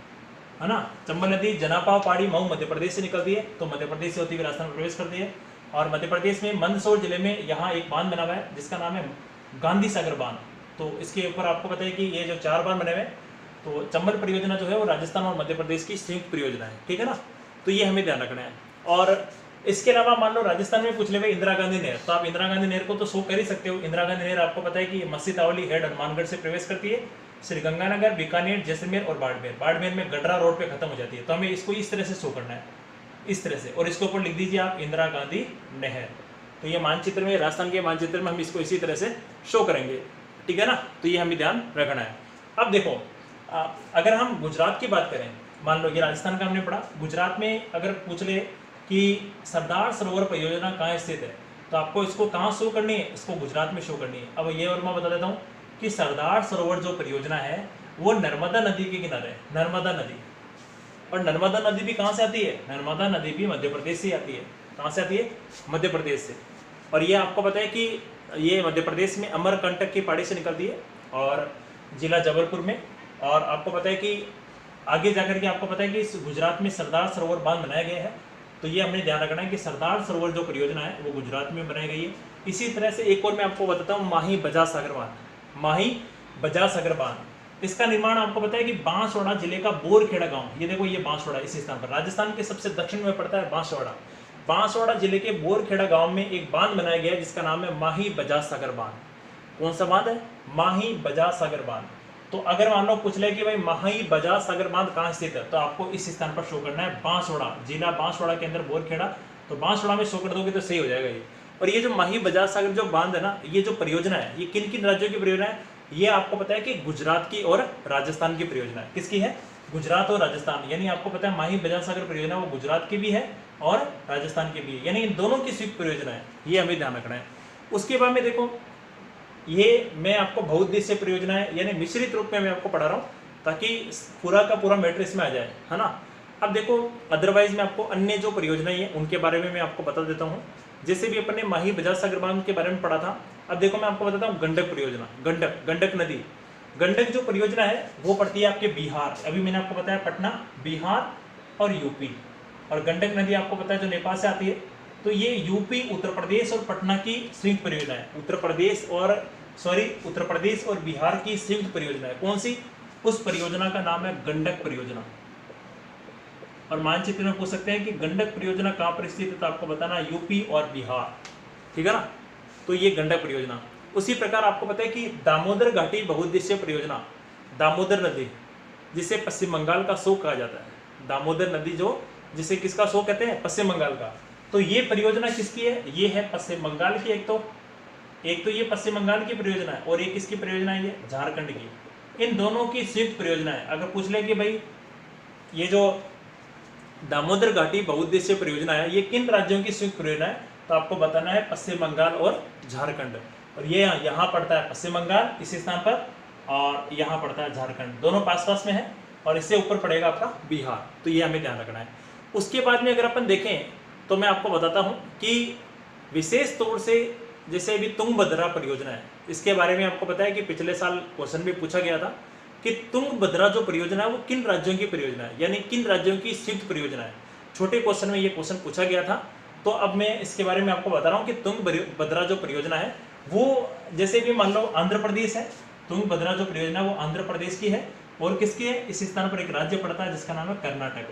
है ना। चंबल नदी जनापाव, पहाड़ी, मऊ मध्य प्रदेश से निकलती है, तो मध्य प्रदेश से होती हुई राजस्थान में प्रवेश करती है। और मध्य प्रदेश में मंदसौर जिले में यहाँ एक बांध बना हुआ है जिसका नाम है गांधी सागर बांध। तो इसके ऊपर आपको पता है कि ये जो 4 बांध बने हुए हैं, तो चंबल परियोजना जो है वो राजस्थान और मध्य प्रदेश की संयुक्त परियोजना है, ठीक है ना। तो ये हमें ध्यान रखना है। और इसके अलावा मान लो राजस्थान में पूछ ले इंदिरा गांधी नहर, तो आप इंदिरा गांधी नहर को तो शो कर ही सकते हो। इंदिरा गांधी नहर आपको पता है कि मस्जिद तावली हेड हनुमानगढ़ से प्रवेश करती है, श्रीगंगानगर, बीकानेर, जैसलमेर और बाड़मेर में गडरा रोड पे खत्म हो जाती है। तो हमें इसको इस तरह से शो करना है, इस तरह से, और इसके ऊपर लिख दीजिए आप इंदिरा गांधी नहर। तो ये मानचित्र में, राजस्थान के मानचित्र में हम इसको इसी तरह से शो करेंगे, ठीक है ना। तो ये हमें ध्यान रखना है। अब देखो अगर हम गुजरात की बात करें, मान लो ये राजस्थान का हमने पढ़ा, गुजरात में अगर पूछ ले कि सरदार सरोवर परियोजना कहाँ स्थित है, तो आपको इसको कहाँ शो करनी है, इसको गुजरात में शो करनी है। अब ये और मैं बता देता हूँ कि सरदार सरोवर जो परियोजना है वो नर्मदा नदी के किनारे है, नर्मदा नदी, और नर्मदा नदी भी कहाँ से आती है? नर्मदा नदी भी मध्य प्रदेश से आती है। कहाँ से आती है? मध्य प्रदेश से। और ये आपको पता है कि ये मध्य प्रदेश में अमरकंटक की पहाड़ी से निकलती है और जिला जबलपुर में। और आपको पता है कि आगे जाकर के आपको पता है कि इस गुजरात में सरदार सरोवर बांध बनाया गया है। तो ये हमने ध्यान रखना है कि सरदार सरोवर जो परियोजना है वो गुजरात में बनाई गई है। इसी तरह से एक और मैं आपको बताता हूँ, माही बजाज सागर बांध। माही बजाज सागर बांध, इसका निर्माण आपको पता है कि बांसवाड़ा जिले का बोरखेड़ा गांव, ये देखो ये बांसवाड़ा इस स्थान पर, राजस्थान के सबसे दक्षिण में पड़ता है बांसवाड़ा। बांसवाड़ा जिले के बोरखेड़ा गांव में एक बांध बनाया गया है जिसका नाम है माही बजाज सागर बांध। कौन सा बांध है? माही बजाज सागर बांध। तो अगर मान लो पूछ ले कि भाई माही बजाज सागर बांध कहाँ स्थित है, तो आपको इस स्थान पर शो करना है बांसवाड़ा, जिला बांसवाड़ा के अंदर बोरखेड़ा। तो बांसवाड़ा में शो कर दोगे तो सही हो जाएगा ये। और ये जो माही बजाज सागर जो बांध है ना, ये जो परियोजना है, ये किन किन राज्यों की परियोजना है? ये आपको पता है कि गुजरात की और राजस्थान की परियोजना है। किसकी है? गुजरात और राजस्थान। यानी आपको पता है माही बजाज सागर परियोजना वो गुजरात की भी है और राजस्थान की भी है, यानी इन दोनों की संयुक्त परियोजना है। ये हमें ध्यान रखना है। उसके बाद में देखो, ये मैं आपको बहुउद्देश्य परियोजना है, यानी मिश्रित रूप में मैं आपको पढ़ा रहा हूँ ताकि पूरा का पूरा मैटर इसमें आ जाए, है ना। अब देखो अदरवाइज मैं आपको अन्य जो परियोजनाएं हैं उनके बारे में मैं आपको बता देता हूँ। जैसे भी अपन ने माही बजाज सागर बांध के बारे में पढ़ा था, अब देखो मैं आपको बताता हूँ गंडक परियोजना। गंडक नदी, गंडक जो परियोजना है वो पड़ती है आपके बिहार। अभी मैंने आपको बताया पटना, बिहार और यूपी। और गंडक नदी आपको पता है जो नेपाल से आती है। तो ये यूपी, उत्तर प्रदेश और पटना की संयुक्त परियोजना है। उत्तर प्रदेश और बिहार की संयुक्त परियोजना है। कौन सी? उस परियोजना का नाम है गंडक परियोजना। और मानचित्र में पूछ सकते हैं कि गंडक परियोजना कहाँ पर स्थित है, तो आपको बताना यूपी और बिहार, ठीक है ना। तो ये गंडक परियोजना। उसी प्रकार आपको पता है कि दामोदर घाटी बहुउद्देश्य परियोजना, दामोदर नदी जिसे पश्चिम बंगाल का शोक कहा जाता है, दामोदर नदी जो जिसे किसका शोक कहते हैं? पश्चिम बंगाल का। तो ये परियोजना किसकी है? ये है पश्चिम बंगाल की। एक तो ये पश्चिम बंगाल की परियोजना है और एक किसकी परियोजना है? ये झारखंड की। इन दोनों की संयुक्त परियोजना है। अगर पूछ ले कि भाई ये जो दामोदर घाटी बहुउद्देश्य परियोजना है ये किन राज्यों की संयुक्त परियोजना है, तो आपको बताना है पश्चिम बंगाल और झारखंड। और ये यहाँ पड़ता है पश्चिम बंगाल इस स्थान पर, और यहाँ पड़ता है झारखंड, दोनों पास पास में है। और इससे ऊपर पड़ेगा आपका बिहार। तो ये हमें ध्यान रखना है। उसके बाद में अगर अपन देखें तो मैं आपको बताता हूँ कि विशेष तौर से जैसे अभी तुंगभद्रा परियोजना है, इसके बारे में आपको पता है कि पिछले साल क्वेश्चन भी पूछा गया था कि तुंगभद्रा जो परियोजना है वो किन राज्यों की परियोजना है, यानी किन राज्यों की संयुक्त परियोजना है। छोटे क्वेश्चन में ये क्वेश्चन पूछा गया था। तो अब मैं इसके बारे में आपको बता रहा हूँ कि तुंगभद्रा जो परियोजना है वो जैसे भी मान लो आंध्र प्रदेश है, तुंगभद्रा जो परियोजना है वो आंध्र प्रदेश की है। और किसकी है? इस स्थान पर एक राज्य पड़ता है जिसका नाम है कर्नाटक।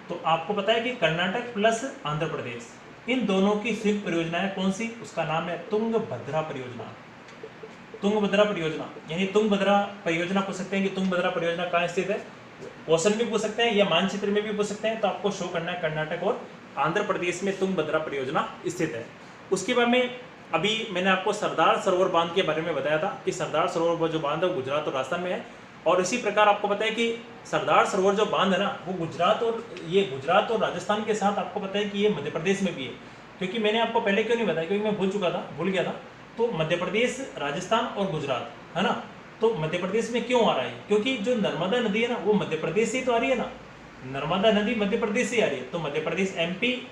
तो आपको पता है कि कर्नाटक प्लस आंध्र प्रदेश, इन दोनों की संयुक्त परियोजना है। कौन सी? उसका नाम है तुंगभद्रा परियोजना। तुंगभद्रा परियोजना, यानी तुंगभद्रा परियोजना पूछ सकते हैं कि तुंगभद्रा परियोजना कहाँ स्थित है, क्वेश्चन भी पूछ सकते हैं या मानचित्र में भी पूछ सकते हैं। तो आपको शो करना है कर्नाटक और आंध्र प्रदेश में तुंगभद्रा परियोजना स्थित है। उसके बाद में अभी मैंने आपको सरदार सरोवर बांध के बारे में बताया था कि सरदार सरोवर जो बांध है वो गुजरात और राजस्थान में है। और इसी प्रकार आपको पता है कि सरदार सरोवर जो बांध है ना वो गुजरात और राजस्थान के साथ आपको पता है कि ये मध्य प्रदेश में भी है। क्योंकि मैंने आपको पहले क्यों नहीं बताया, क्योंकि मैं भूल गया था। तो मध्य प्रदेश, राजस्थान और गुजरात है ना। तो मध्य प्रदेश में क्यों आ रहा है? क्योंकि जो नर्मदा नदी है ना वो मध्य प्रदेश से तो आ रही है ना, नर्मदा नदी मध्य प्रदेश से आ रही है। तो मध्य प्रदेश, एमपी,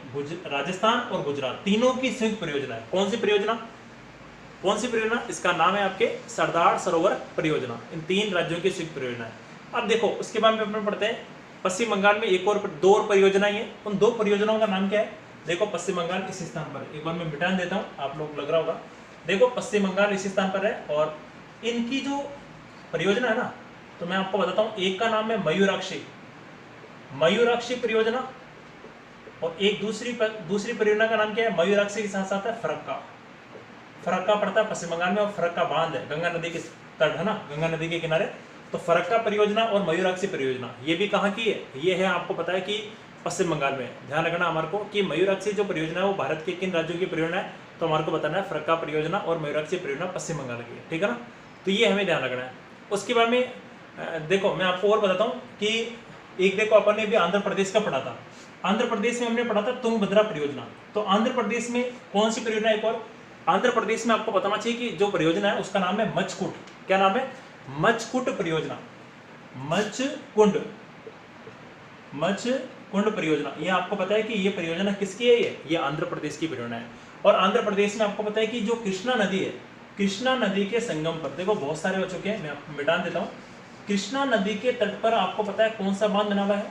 राजस्थान और गुजरात तीनों की संयुक्त परियोजना है। कौन सी परियोजना? इसका नाम है आपके सरदार सरोवर परियोजना। इन तीन राज्यों की संयुक्त परियोजना है। अब देखो उसके बाद में अपन पढ़ते हैं पश्चिम बंगाल में दो और परियोजनाएं हैं। उन दो परियोजनाओं का नाम क्या है? देखो पश्चिम बंगाल इस स्थान पर, एक बार मैं मिटा देता हूँ, आप लोग लग रहा होगा। देखो पश्चिम बंगाल इस स्थान पर है और इनकी जो परियोजना है ना, तो मैं आपको बताता हूँ। एक का नाम है मयूराक्षी परियोजना, और एक दूसरी परियोजना का नाम क्या है? मयूराक्षी के साथ साथ है फरक्का पड़ता है पश्चिम बंगाल में। और फरक्का बांध है गंगा नदी के तट, है ना, गंगा नदी के किनारे। तो फरक्का परियोजना और मयूराक्षी परियोजना ये भी कहाँ की है? ये है आपको पता है कि पश्चिम बंगाल में। ध्यान रखना हमारे को कि मयूराक्षी जो परियोजना है वो भारत के किन राज्यों की परियोजना है, तो हमारे को बताना है फरक्का परियोजना और मयूराक्षी परियोजना पश्चिम बंगाल की है, ठीक है ना। तो ये हमें ध्यान रखना है। उसके बाद में देखो मैं आपको और बताता हूँ कि एक देखो अपन ने भी आंध्र प्रदेश का पढ़ा था। आंध्र प्रदेश में हमने पढ़ा था तुंगभद्रा परियोजना। तो आंध्र प्रदेश में कौन सी परियोजना? एक और आंध्र प्रदेश में आपको बताना चाहिए कि जो परियोजना है उसका नाम है मचकुट। क्या नाम है? मचकुट परियोजना। मत्स्य कुंड परियोजना, ये आपको पता है कि ये परियोजना किसकी है? ये आंध्र प्रदेश की परियोजना है। और आंध्र प्रदेश में आपको पता है कि जो कृष्णा नदी है, कृष्णा नदी के संगम पर, देखो बहुत सारे हो चुके हैं, मैं आपको मिटा देता हूँ। कृष्णा नदी के तट पर आपको पता है कौन सा बांध बना हुआ है?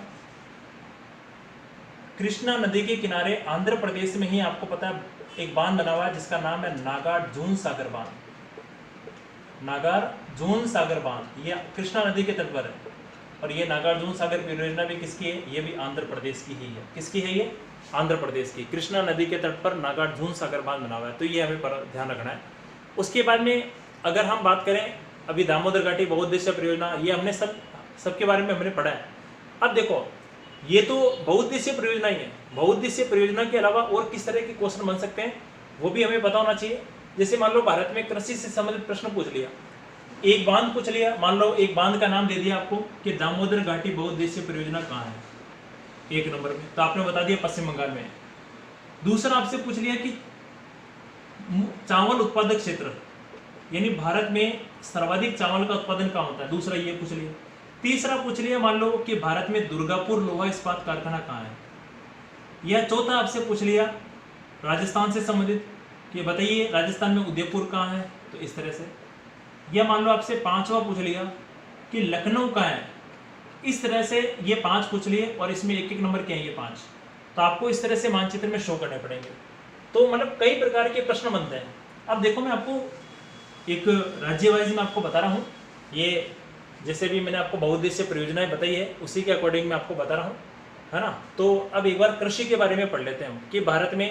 कृष्णा नदी के किनारे आंध्र प्रदेश में ही आपको पता है एक बांध बना हुआ है जिसका नाम है नागार्जुन सागर बांध। नागार्जुन सागर बांध ये कृष्णा नदी के तट पर है। और ये नागार्जुन सागर परियोजना भी किसकी है? ये भी आंध्र प्रदेश की ही है। किसकी है ये? आंध्र प्रदेश की। कृष्णा नदी के तट पर नागार्जुन सागर बांध बना हुआ है, तो ये हमें ध्यान रखना है। उसके बाद में अगर हम बात करें अभी दामोदर घाटी बहुउद्देशीय परियोजना, ये हमने सबके बारे में हमने पढ़ा है। अब देखो ये तो बहुउद्देशीय परियोजना ही है। बहुउद्देशीय परियोजना के अलावा और किस तरह के क्वेश्चन बन सकते हैं वो भी हमें पता होना चाहिए। जैसे मान लो भारत में कृषि से संबंधित प्रश्न पूछ लिया, एक बांध पूछ लिया, मान लो एक बांध का नाम दे दिया आपको कि दामोदर घाटी बहुउद्देशीय परियोजना कहाँ है, एक नंबर में, तो आपने बता दिया पश्चिम बंगाल में है। दूसरा आपसे पूछ लिया कि चावल उत्पादक क्षेत्र यानी भारत में सर्वाधिक चावल का उत्पादन कहाँ होता है, दूसरा ये पूछ लिया। तीसरा पूछ लिया मान लो कि भारत में दुर्गापुर लोहा इस्पात कारखाना कहाँ है। या चौथा आपसे पूछ लिया राजस्थान से संबंधित कि बताइए राजस्थान में उदयपुर कहाँ है, तो इस तरह से। या मान लो आपसे पांचवा पूछ लिया कि लखनऊ कहाँ है, इस तरह से ये 5 पूछ लिए और इसमें एक एक नंबर के हैं ये 5, तो आपको इस तरह से मानचित्र में शो करने पड़ेंगे। तो मतलब कई प्रकार के प्रश्न बनते हैं। अब देखो मैं आपको एक राज्य वाइज में आपको बता रहा हूँ, ये जैसे भी मैंने आपको बहुउद्देशीय परियोजनाएं बताई है उसी के अकॉर्डिंग मैं आपको बता रहा हूँ, है ना। तो अब एक बार कृषि के बारे में पढ़ लेते हैं हम कि भारत में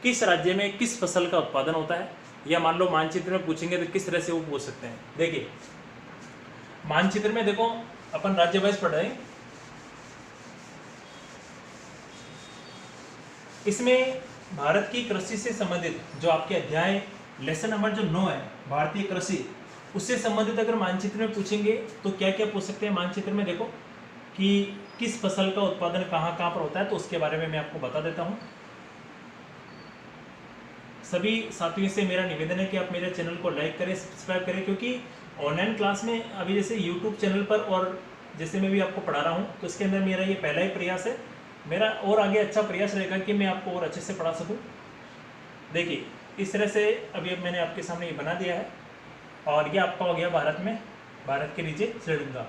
किस राज्य में किस फसल का उत्पादन होता है, या मान लो मानचित्र में पूछेंगे तो किस तरह से वो पूछ सकते हैं। देखिए मानचित्र में देखो अपन राज्य वाइज पढ़ रहे हैं, इसमें भारत की कृषि से संबंधित जो आपके अध्याय लेसन नंबर जो 9 है भारतीय कृषि, उससे संबंधित अगर मानचित्र में पूछेंगे तो क्या क्या पूछ सकते हैं। मानचित्र में देखो कि किस फसल का उत्पादन कहाँ कहाँ पर होता है, तो उसके बारे में मैं आपको बता देता हूँ। सभी साथियों से मेरा निवेदन है कि आप मेरे चैनल को लाइक करें, सब्सक्राइब करें, क्योंकि ऑनलाइन क्लास में अभी जैसे यूट्यूब चैनल पर और जैसे मैं भी आपको पढ़ा रहा हूँ तो इसके अंदर मेरा ये पहला ही प्रयास है। मेरा और आगे अच्छा प्रयास रहेगा कि मैं आपको और अच्छे से पढ़ा सकूँ। देखिए इस तरह से अभी मैंने आपके सामने ये बना दिया है और ये आपका हो गया भारत में, भारत के नीचे श्रीलंका,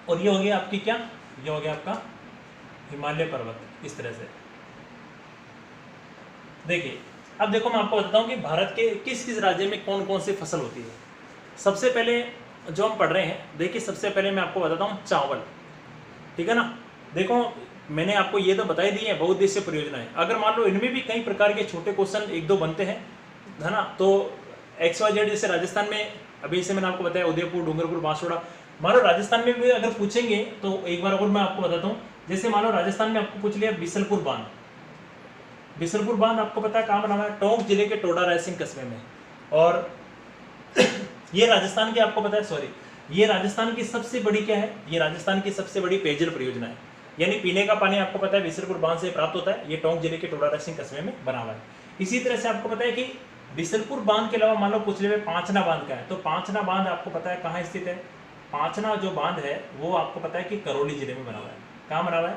और ये हो गया आपकी क्या, ये हो गया आपका हिमालय पर्वत, इस तरह से। देखिए अब देखो मैं आपको बताता हूँ कि भारत के किस किस राज्य में कौन कौन सी फसल होती है। सबसे पहले जो हम पढ़ रहे हैं, देखिए सबसे पहले मैं आपको बताता हूँ चावल, ठीक है ना। देखो मैंने आपको ये तो बता ही दी है बहुउद्देशीय परियोजनाएं, अगर मान लो इनमें भी कई प्रकार के छोटे क्वेश्चन एक दो बनते हैं, है ना। तो XYZ जैसे राजस्थान में अभी जैसे मैंने आपको बताया उदयपुर, डूंगरपुर, बांसवाड़ा, मान लो राजस्थान में भी अगर पूछेंगे तो एक बार और मैं आपको बताता हूँ। जैसे मान लो राजस्थान में आपको पूछ लिया बिसलपुर बांध, बिसलपुर बांध आपको पता है कहाँ बना हुआ है, टोंक जिले के टोडा रायसिंह कस्बे में। और ये राजस्थान की आपको पता है, सॉरी ये राजस्थान की सबसे बड़ी क्या है, ये राजस्थान की सबसे बड़ी पेयजल परियोजना है, यानी पीने का पानी आपको पता है बिसलपुर बांध से प्राप्त होता है। ये टोंक जिले के टोडा रायसिंह कस्बे में बना हुआ है। इसी तरह से आपको पता है कि बिसलपुर बांध के अलावा मान लो पूछ ले पांचना बांध का है, तो पांचना बांध आपको पता है कहाँ स्थित है। पांचना जो बांध है वो आपको पता है कि करौली जिले में बना हुआ है। कहाँ बना हुआ है?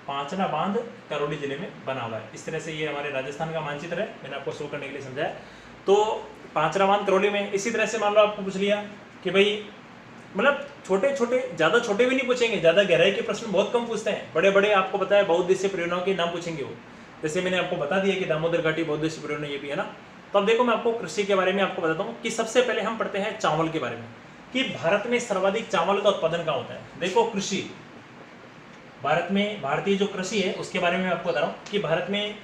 पांचना बांध करौली जिले में बना हुआ है। इस तरह से ये हमारे राजस्थान का मानचित्र है, मैंने आपको शो करने के लिए समझाया। तो पांचना बांध करौली में। इसी तरह से मान लो आपको पूछ लिया कि भाई मतलब छोटे छोटे, ज़्यादा छोटे भी नहीं पूछेंगे, ज़्यादा गहराई के प्रश्न बहुत कम पूछते हैं। बड़े बड़े आपको पता है बहुउद्देशीय परियोजनाओं के नाम पूछेंगे वो, जैसे मैंने आपको बता दिया कि दामोदर घाटी बहुउद्देशीय परियोजना ये भी है ना। तो अब देखो मैं आपको कृषि के बारे में आपको बताता हूँ कि सबसे पहले हम पढ़ते हैं चावल के बारे में कि भारत में सर्वाधिक चावल का उत्पादन कहाँ होता है। देखो कृषि, भारत में भारतीय जो कृषि है उसके बारे में आपको बता रहा हूँ कि भारत में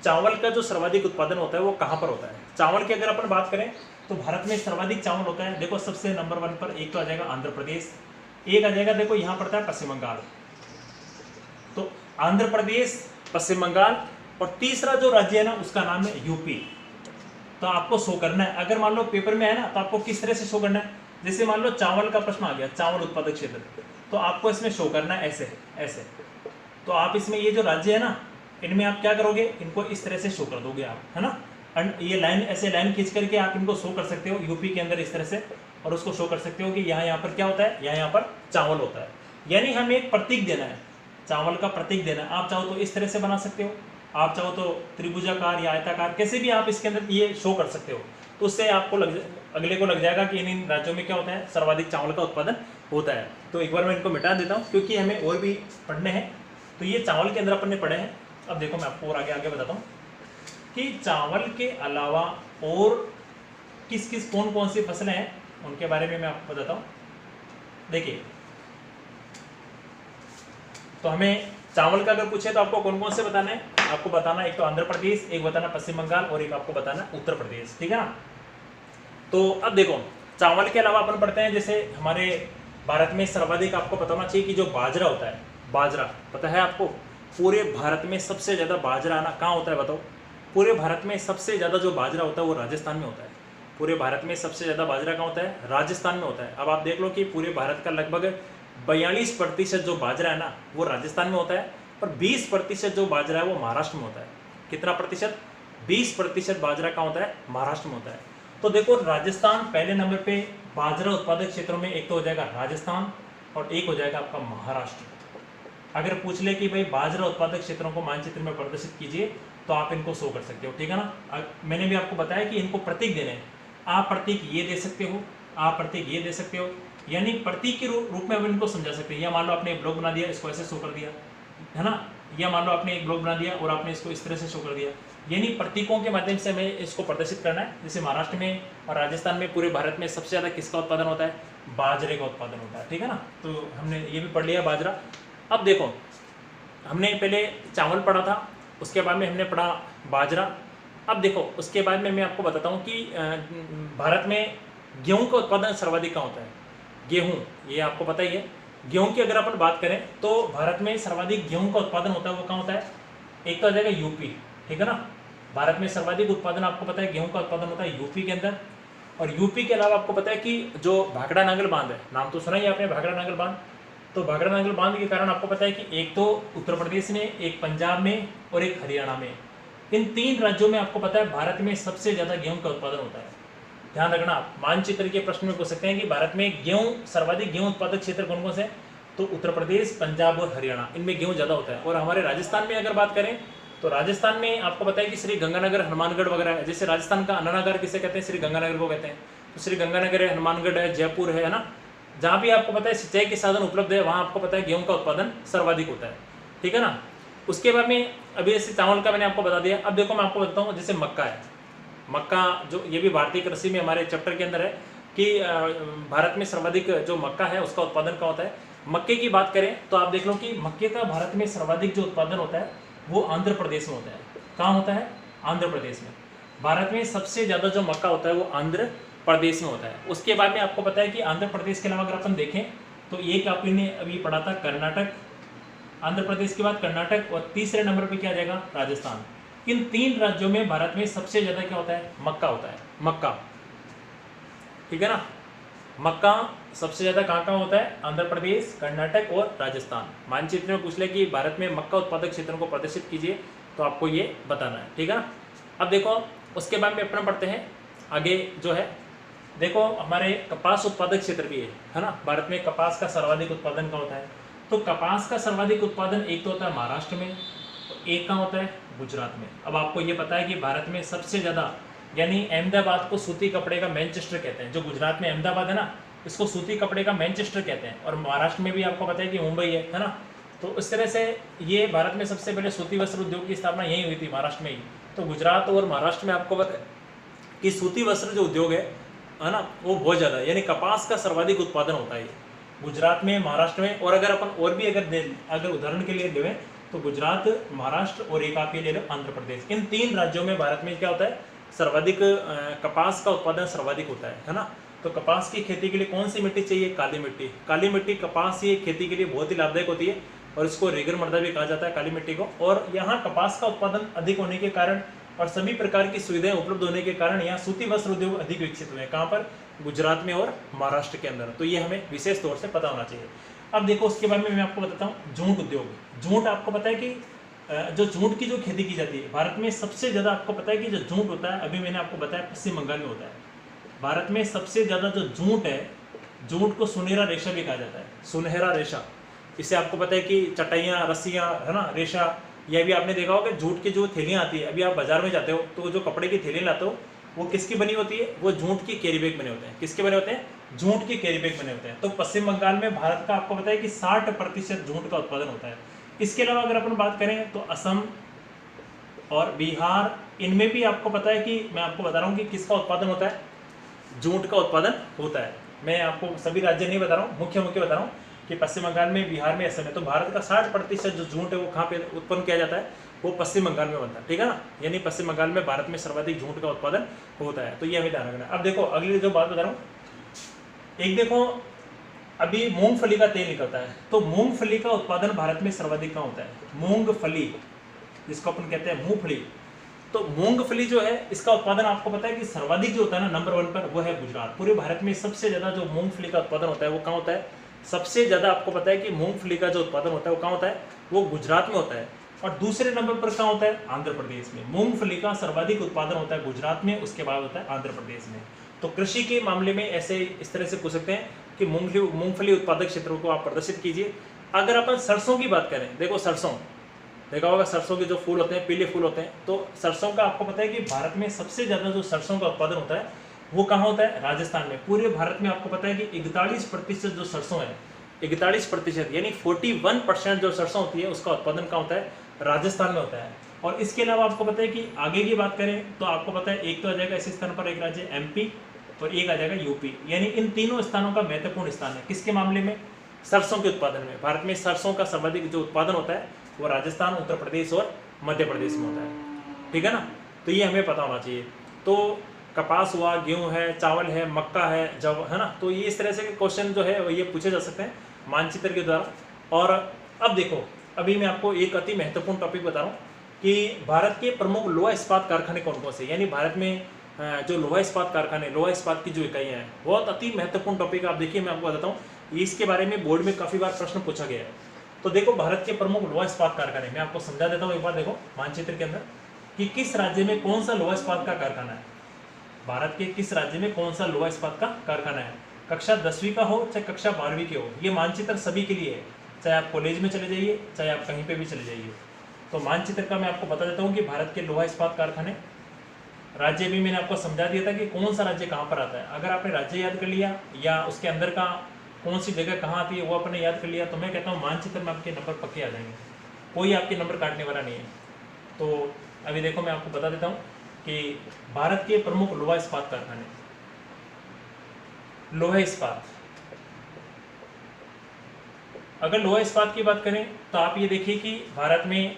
चावल का जो सर्वाधिक उत्पादन होता है वो कहाँ पर होता है। चावल की अगर अपन बात करें तो भारत में सर्वाधिक चावल होता है। देखो सबसे नंबर 1 पर एक तो आ जाएगा आंध्र प्रदेश, एक आ जाएगा देखो यहाँ पड़ता है पश्चिम बंगाल। तो आंध्र प्रदेश, पश्चिम बंगाल, और तीसरा जो राज्य है ना उसका नाम है यूपी। तो आपको शो करना है, अगर मान लो पेपर में है ना तो आपको किस तरह से शो करना है। जैसे मान लो चावल का प्रश्न आ गया, चावल उत्पादक क्षेत्र, तो आपको इसमें शो करना है ऐसे ऐसे। तो आप इसमें ये जो राज्य है ना इनमें आप क्या करोगे, इनको इस तरह से शो कर दोगे आप, है ना। ये लाइन ऐसे लाइन खींच करके आप इनको शो कर सकते हो यूपी के अंदर इस तरह से, और उसको शो कर सकते हो कि यहाँ पर क्या होता है, यहाँ पर चावल होता है। यानी हमें एक प्रतीक देना है, चावल का प्रतीक देना है। आप चाहो तो इस तरह से बना सकते हो, आप चाहो तो त्रिभुजाकार या आयताकार, कैसे भी आप इसके अंदर ये शो कर सकते हो। तो उससे आपको अगले को लग जाएगा कि इन राज्यों में क्या होता है, सर्वाधिक चावल का उत्पादन होता है। तो एक बार मैं इनको मिटा देता हूँ क्योंकि हमें और भी पढ़ने हैं। तो ये चावल के अंदर अपन ने पढ़े हैं। अब देखो मैं आपको और आगे आगे बताता हूँ कि चावल के अलावा और किस किस कौन कौन सी फसलें हैं उनके बारे में मैं आपको बताता हूँ। देखिए, तो हमें चावल का अगर पूछे तो आपको कौन कौन से बताना है, आपको बताना एक तो आंध्र प्रदेश, एक बताना पश्चिम बंगाल और एक आपको बताना उत्तर प्रदेश, ठीक है ना। तो अब देखो, चावल के अलावा अपन पढ़ते हैं जैसे हमारे भारत में सर्वाधिक आपको पता होना चाहिए कि जो बाजरा होता है, बाजरा पता है आपको, पूरे भारत में सबसे ज़्यादा बाजरा ना कहाँ होता है बताओ। पूरे भारत में सबसे ज़्यादा जो बाजरा होता है वो राजस्थान में होता है। पूरे भारत में सबसे ज़्यादा बाजरा कहाँ होता है, राजस्थान में होता है। अब आप देख लो कि पूरे भारत का लगभग 42% जो बाजरा है ना वो राजस्थान में होता है, और 20% जो बाजरा है वो महाराष्ट्र में होता है। कितना प्रतिशत, 20% बाजरा कहाँ होता है, महाराष्ट्र में होता है। तो देखो, राजस्थान पहले नंबर पे बाजरा उत्पादक क्षेत्रों में, एक तो हो जाएगा राजस्थान और एक हो जाएगा आपका महाराष्ट्र। अगर पूछ ले कि भाई बाजरा उत्पादक क्षेत्रों को मानचित्र में प्रदर्शित कीजिए तो आप इनको शो कर सकते हो, ठीक है ना। मैंने भी आपको बताया कि इनको प्रतीक देने हैं। आप प्रतीक ये दे सकते हो, आप प्रतीक ये दे सकते हो, यानी प्रतीक के रूप में आप इनको समझा सकते हैं। या मान लो आपने एक ब्लॉक बना दिया, इसको ऐसे शो कर दिया, है ना। या मान लो आपने एक ब्लॉक बना दिया और आपने इसको इस तरह से शो कर दिया, यानी प्रतीकों के माध्यम से हमें इसको प्रदर्शित करना है। जैसे महाराष्ट्र में और राजस्थान में पूरे भारत में सबसे ज़्यादा किसका उत्पादन होता है, बाजरे का उत्पादन होता है, ठीक है ना। तो हमने ये भी पढ़ लिया बाजरा। अब देखो, हमने पहले चावल पढ़ा था, उसके बाद में हमने पढ़ा बाजरा। अब देखो, उसके बाद में मैं आपको बताता हूँ कि भारत में गेहूं का उत्पादन सर्वाधिक कहाँ होता है। गेहूं, ये आपको पता ही है। गेहूं की अगर अपन बात करें तो भारत में सर्वाधिक गेहूं का उत्पादन होता है वो कहाँ होता है, एक तो आ जाएगा यूपी, ठीक है ना। भारत में सर्वाधिक उत्पादन आपको पता है गेहूं का उत्पादन होता है यूपी के अंदर। और यूपी के अलावा आपको पता है कि जो भाखड़ा नांगल बांध है, नाम तो सुना ही आपने, भाखड़ा नांगल बांध। तो भाखड़ा नांगल बांध के कारण आपको पता है कि एक तो उत्तर प्रदेश में, एक पंजाब में और एक हरियाणा में, इन 3 राज्यों में आपको पता है भारत में सबसे ज़्यादा गेहूं का उत्पादन होता है। ध्यान रखना, आप मानचित्र के प्रश्न में पूछ सकते हैं कि भारत में गेहूं, सर्वाधिक गेहूं उत्पादक क्षेत्र कौन कौन से, तो उत्तर प्रदेश, पंजाब और हरियाणा, इनमें गेहूं ज़्यादा होता है। और हमारे राजस्थान में अगर बात करें तो राजस्थान में आपको पता है कि श्री गंगानगर, हनुमानगढ़ वगैरह है। जैसे राजस्थान का अन्नानगर किसे कहते हैं, श्री गंगानगर को कहते हैं। तो श्री गंगानगर है, हनुमानगढ़ है, जयपुर है ना। जहाँ भी आपको पता है सिंचाई के साधन उपलब्ध है वहाँ आपको पता है गेहूं का उत्पादन सर्वाधिक होता है, ठीक है ना। उसके बाद में अभी जैसे चावल का मैंने आपको बता दिया। अब देखो मैं आपको बताता हूँ, जैसे मक्का है, मक्का जो ये भी भारतीय कृषि में हमारे चैप्टर के अंदर है कि भारत में सर्वाधिक जो मक्का है उसका उत्पादन कहाँ होता है। मक्के की बात करें तो आप देख लो कि मक्के का भारत में सर्वाधिक जो उत्पादन होता है वो आंध्र प्रदेश में होता है। कहाँ होता है, आंध्र प्रदेश में। भारत में सबसे ज़्यादा जो मक्का होता है वो आंध्र प्रदेश में होता है। उसके बाद में आपको पता है कि आंध्र प्रदेश के अलावा अगर अपन देखें तो एक आपने अभी पढ़ा था कर्नाटक, आंध्र प्रदेश के बाद कर्नाटक, और तीसरे नंबर पे क्या आ जाएगा, राजस्थान। इन 3 राज्यों में भारत में सबसे ज़्यादा क्या होता है, मक्का होता है, मक्का, ठीक है ना। मक्का सबसे ज़्यादा कहाँ कहाँ होता है, आंध्र प्रदेश, कर्नाटक और राजस्थान। मानचित्र में पूछ ले कि भारत में मक्का उत्पादक क्षेत्रों को प्रदर्शित कीजिए तो आपको ये बताना है, ठीक है ना। अब देखो, उसके बाद में अपना पढ़ते हैं आगे जो है। देखो, हमारे कपास उत्पादक क्षेत्र भी है ना। भारत में कपास का सर्वाधिक उत्पादन कहाँ होता है, तो कपास का सर्वाधिक उत्पादन एक तो होता है महाराष्ट्र में, एक कहाँ होता है, गुजरात में। अब आपको ये पता है कि भारत में सबसे ज़्यादा, यानी अहमदाबाद को सूती कपड़े का मैनचेस्टर कहते हैं। जो गुजरात में अहमदाबाद है ना, इसको सूती कपड़े का मैनचेस्टर कहते हैं। और महाराष्ट्र में भी आपको पता है कि मुंबई है ना। तो इस तरह से ये भारत में सबसे पहले सूती वस्त्र उद्योग की स्थापना यहीं हुई थी, महाराष्ट्र में ही। तो गुजरात और महाराष्ट्र में आपको पता है कि सूती वस्त्र जो उद्योग है ना, वो बहुत ज़्यादा है, यानी कपास का सर्वाधिक उत्पादन होता है गुजरात में, महाराष्ट्र में। और अगर अपन और भी अगर उदाहरण के लिए लें तो गुजरात, महाराष्ट्र और एक आप ये ले लो आंध्र प्रदेश, इन 3 राज्यों में भारत में क्या होता है, सर्वाधिक कपास का उत्पादन सर्वाधिक होता है ना। तो कपास की खेती के लिए कौन सी मिट्टी चाहिए, काली मिट्टी। काली मिट्टी कपास की खेती के लिए बहुत ही लाभदायक होती है और इसको रेगर मृदा भी कहा जाता है, काली मिट्टी को। और यहाँ कपास का उत्पादन अधिक होने के कारण और सभी प्रकार की सुविधाएं उपलब्ध होने के कारण यहाँ सूती वस्त्र उद्योग अधिक विकसित हुए हैं। कहाँ पर, गुजरात में और महाराष्ट्र के अंदर। तो ये हमें विशेष तौर से पता होना चाहिए। अब देखो, उसके बाद में मैं आपको बताता हूँ जूट उद्योग। जूट आपको पता है कि जो जूट की जो खेती की जाती है भारत में सबसे ज़्यादा, आपको पता है कि जो जूट होता है, अभी मैंने आपको बताया पश्चिम बंगाल में होता है। भारत में सबसे ज़्यादा जो जूट है, जूट को सुनहरा रेशा भी कहा जाता है, सुनहरा रेशा। इसे आपको पता है कि चटाइयाँ, रस्सियाँ, है ना, रेशा, या भी आपने देखा होगा जूट की जो थैलियाँ आती है, अभी आप बाजार में जाते हो तो जो कपड़े की थैलियाँ लाते हो वो किसकी बनी होती है? वो जूट की कैरी बैग बने होते हैं। किसके बने होते हैं? जूट के कैरी बैग बने होते हैं। तो पश्चिम बंगाल में भारत का आपको पता है कि 60% जूट का उत्पादन होता है। इसके अलावा अगर अपन बात करें तो असम और बिहार, इनमें भी आपको पता है कि मैं आपको बता रहा हूँ कि किसका उत्पादन होता है? जूट का उत्पादन होता है। मैं आपको सभी राज्य नहीं बता रहा हूँ, मुख्य मुख्य बता रहा हूँ कि पश्चिम बंगाल में, बिहार में, असम में। तो भारत का 60% जो जूट है वो कहाँ पे उत्पन्न किया जाता है? वो पश्चिम बंगाल में बनता है, ठीक है ना। यानी पश्चिम बंगाल में भारत में सर्वाधिक जूट का उत्पादन होता है। तो ये हमें ध्यान रखना है। अब देखो अगली जो बात बता रहा हूँ, एक देखो अभी मूंगफली का तेल निकलता है, तो मूंगफली का उत्पादन भारत में सर्वाधिक कहाँ होता है? मूंगफली, जिसको अपन कहते हैं मूंगफली। तो मूंगफली जो है इसका उत्पादन आपको पता है कि सर्वाधिक जो होता है ना, नंबर 1 पर, वो है गुजरात। पूरे भारत में सबसे ज्यादा जो मूंगफली का उत्पादन होता है वो कहाँ होता है? सबसे ज्यादा आपको पता है कि मूंगफली का जो उत्पादन होता है वो कहाँ होता है? वो गुजरात में होता है। और दूसरे नंबर पर कहाँ होता है? आंध्र प्रदेश में। मूंगफली का सर्वाधिक उत्पादन होता है गुजरात में, उसके बाद होता है आंध्र प्रदेश में। तो कृषि के मामले में ऐसे इस तरह से पूछ सकते हैं कि मूंगफली उत्पादक क्षेत्रों को आप प्रदर्शित कीजिए। अगर अपन सरसों की बात करें, देखो सरसों देखा होगा, सरसों के जो फूल होते हैं पीले फूल होते हैं। तो सरसों का आपको पता है कि भारत में सबसे ज़्यादा जो सरसों का उत्पादन होता है वो कहाँ होता है? राजस्थान में। पूरे भारत में आपको पता है कि 41% जो सरसों है, 41% यानी 41% जो सरसों होती है उसका उत्पादन कहाँ होता है? राजस्थान में होता है। और इसके अलावा आपको पता है कि आगे की बात करें तो आपको पता है एक तो आ जाएगा इसी स्थान पर एक राज्य MP और एक आ जाएगा UP। यानी इन तीनों स्थानों का महत्वपूर्ण स्थान है किसके मामले में? सरसों के उत्पादन में। भारत में सरसों का सर्वाधिक जो उत्पादन होता है वो राजस्थान, उत्तर प्रदेश और मध्य प्रदेश में होता है, ठीक है ना। तो ये हमें पता होना चाहिए। तो कपास हुआ, गेहूं है, चावल है, मक्का है, जव, है ना। तो ये इस तरह से क्वेश्चन जो है ये पूछे जा सकते हैं मानचित्र के द्वारा। और अब देखो, अभी मैं आपको एक अति महत्वपूर्ण टॉपिक बता रहा हूँ कि भारत के प्रमुख लोहा इस्पात कारखाने कौन कौन से। यानी भारत में जो लोहा इस्पात कारखाने, लोहा इस्पात की जो इकाइयाँ हैं, बहुत अति महत्वपूर्ण टॉपिक। आप देखिए मैं आपको बताता हूँ, इसके बारे में बोर्ड में काफ़ी बार प्रश्न पूछा गया है। तो देखो भारत के प्रमुख लोहा इस्पात कारखाने, मैं आपको समझा देता हूँ एक बार। देखो मानचित्र के अंदर कि किस राज्य में कौन सा लोहा इस्पात का कारखाना है। भारत के किस राज्य में कौन सा लोहा इस्पात का कारखाना है? कक्षा 10वीं का हो चाहे कक्षा 12वीं के हो, ये मानचित्र सभी के लिए है। चाहे आप कॉलेज में चले जाइए, चाहे आप कहीं पे भी चले जाइए। तो मानचित्र का मैं आपको बता देता हूँ कि भारत के लोहा इस्पात कारखाने, राज्य भी मैंने आपको समझा दिया था कि कौन सा राज्य कहाँ पर आता है। अगर आपने राज्य याद कर लिया या उसके अंदर का कौन सी जगह कहाँ आती है वो आपने याद कर लिया, तो मैं कहता हूँ मानचित्र में आपके नंबर पक्के आ जाएंगे, कोई आपके नंबर काटने वाला नहीं है। तो अभी देखो मैं आपको बता देता हूँ कि भारत के प्रमुख लोहा इस्पात कारखाने, लोहा इस्पात। अगर लोहा इस्पात की बात करें तो आप ये देखिए कि भारत में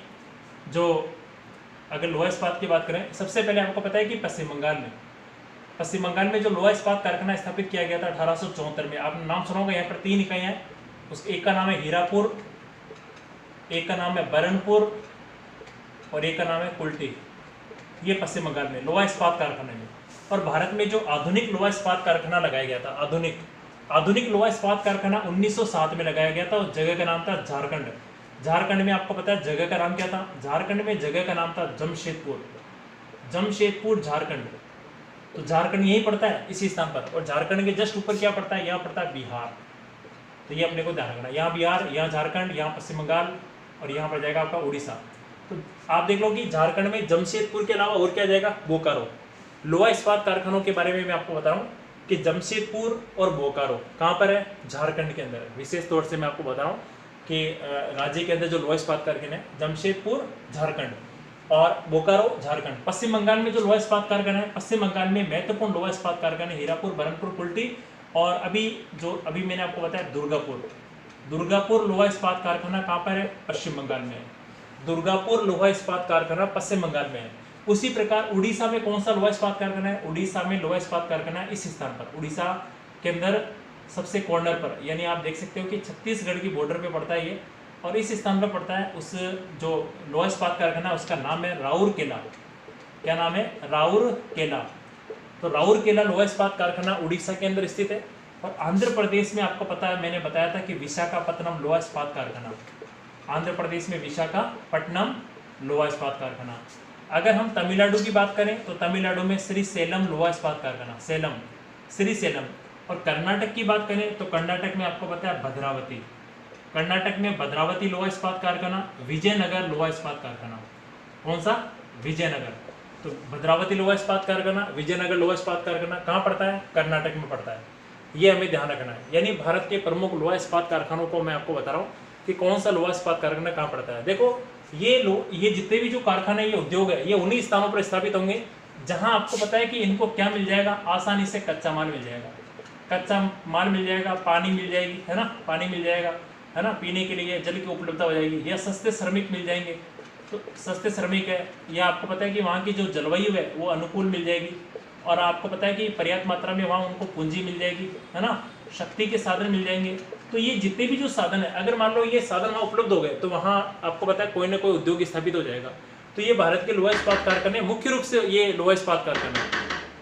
जो, अगर लोहा इस्पात की बात करें, सबसे पहले आपको पता है कि पश्चिम बंगाल में जो लोहा इस्पात कारखाना स्थापित किया गया था 1874 में। आपने नाम सुना होगा, यहाँ पर 3 इकाइयाँ हैं। उस एक का नाम है हीरापुर, एक का नाम है बरनपुर और एक का नाम है कुल्टी। ये पश्चिम बंगाल में लोहा इस्पात कारखाने में। और भारत में जो आधुनिक लोहा इस्पात कारखाना लगाया गया था, आधुनिक लोहा इस्पात कारखाना 1907 में लगाया गया था। उस जगह का नाम था झारखंड में। आपको पता है जगह का नाम क्या था? झारखंड में जगह का नाम था जमशेदपुर झारखंड। तो झारखंड यही पड़ता है इसी स्थान पर। और झारखंड के जस्ट ऊपर क्या पड़ता है? यहाँ पड़ता है बिहार। तो ये अपने को ध्यान रखना, यहाँ बिहार, यहाँ झारखंड, यहाँ पश्चिम बंगाल और यहाँ पर जाएगा आपका उड़ीसा। तो आप देख लो कि झारखंड में जमशेदपुर के अलावा और क्या जाएगा? बोकारो। लोहा इस्पात कारखानों के बारे में मैं आपको बता रहा हूँ कि जमशेदपुर और बोकारो कहाँ पर है? झारखंड के अंदर। विशेष तौर से मैं आपको बता रहा हूँ कि राज्य के अंदर जो लोहा इस्पात कारखाने हैं, जमशेदपुर झारखंड और बोकारो झारखंड। पश्चिम बंगाल में जो लोहा इस्पात कारखाना है, पश्चिम बंगाल में महत्वपूर्ण लोहा इस्पात कारखाने हीरापुर, बरनपुर, कुल्टी और अभी मैंने आपको बताया दुर्गापुर लोहा इस्पात कारखाना कहाँ पर है? पश्चिम बंगाल में है। दुर्गापुर लोहा इस्पात कारखाना पश्चिम बंगाल में है। उसी प्रकार उड़ीसा में कौन सा लोहा इस्पात कारखाना है? उड़ीसा में लोहा इस्पात कारखाना इस स्थान पर, उड़ीसा के अंदर सबसे कॉर्नर पर। यानी आप देख सकते हो कि छत्तीसगढ़ की बॉर्डर पे पड़ता है ये, और इस स्थान पर पड़ता है। उस जो लोहा इस्पात कारखाना है उसका नाम है राउरकेला। क्या नाम है? राउरकेला। तो राउरकेला लोहा इस्पात कारखाना उड़ीसा के अंदर स्थित है। और आंध्र प्रदेश में आपको पता है, मैंने बताया था कि विशाखापट्टनम लोहा इस्पात कारखाना, आंध्र प्रदेश में विशाखापट्टनम लोहा इस्पात कारखाना। अगर हम तमिलनाडु की बात करें तो तमिलनाडु में श्रीसेलम लोहा इस्पात कारखाना, श्रीसेलम। और कर्नाटक की बात करें तो कर्नाटक में आपको पता है कर्नाटक में भद्रावती लोहा इस्पात कारखाना, विजयनगर लोहा इस्पात कारखाना। कौन सा? विजयनगर। तो भद्रावती लोहा इस्पात कारखाना, विजयनगर लोहा इस्पात कारखाना कहाँ पड़ता है? कर्नाटक में पड़ता है। ये हमें ध्यान रखना है। यानी भारत के प्रमुख लोहा इस्पात कारखानों को मैं आपको बता रहा हूँ कि कौन सा लोहा इस्पात कारखाना कहाँ पड़ता है। देखो ये जितने भी जो कारखाने, ये उद्योग है, ये उन्हीं स्थानों पर स्थापित होंगे जहां आपको पता है कि इनको क्या मिल जाएगा, आसानी से कच्चा माल मिल जाएगा, कच्चा माल मिल जाएगा, पानी मिल जाएगी, है ना, पानी मिल जाएगा, है ना, पीने के लिए जल की उपलब्धता हो जाएगी, या सस्ते श्रमिक मिल जाएंगे। तो सस्ते श्रमिक है, या आपको पता है कि वहाँ की जो जलवायु है वो अनुकूल मिल जाएगी, और आपको पता है कि पर्याप्त मात्रा में वहाँ उनको पूंजी मिल जाएगी, है ना, शक्ति के साधन मिल जाएंगे। तो ये जितने भी जो साधन है, अगर मान लो ये साधन वहाँ उपलब्ध हो गए तो वहाँ आपको पता है कोई ना कोई उद्योग स्थापित हो जाएगा। तो ये भारत के लोहा इस्पात कारखाने, मुख्य रूप से ये लोहा इस्पात कारखाने।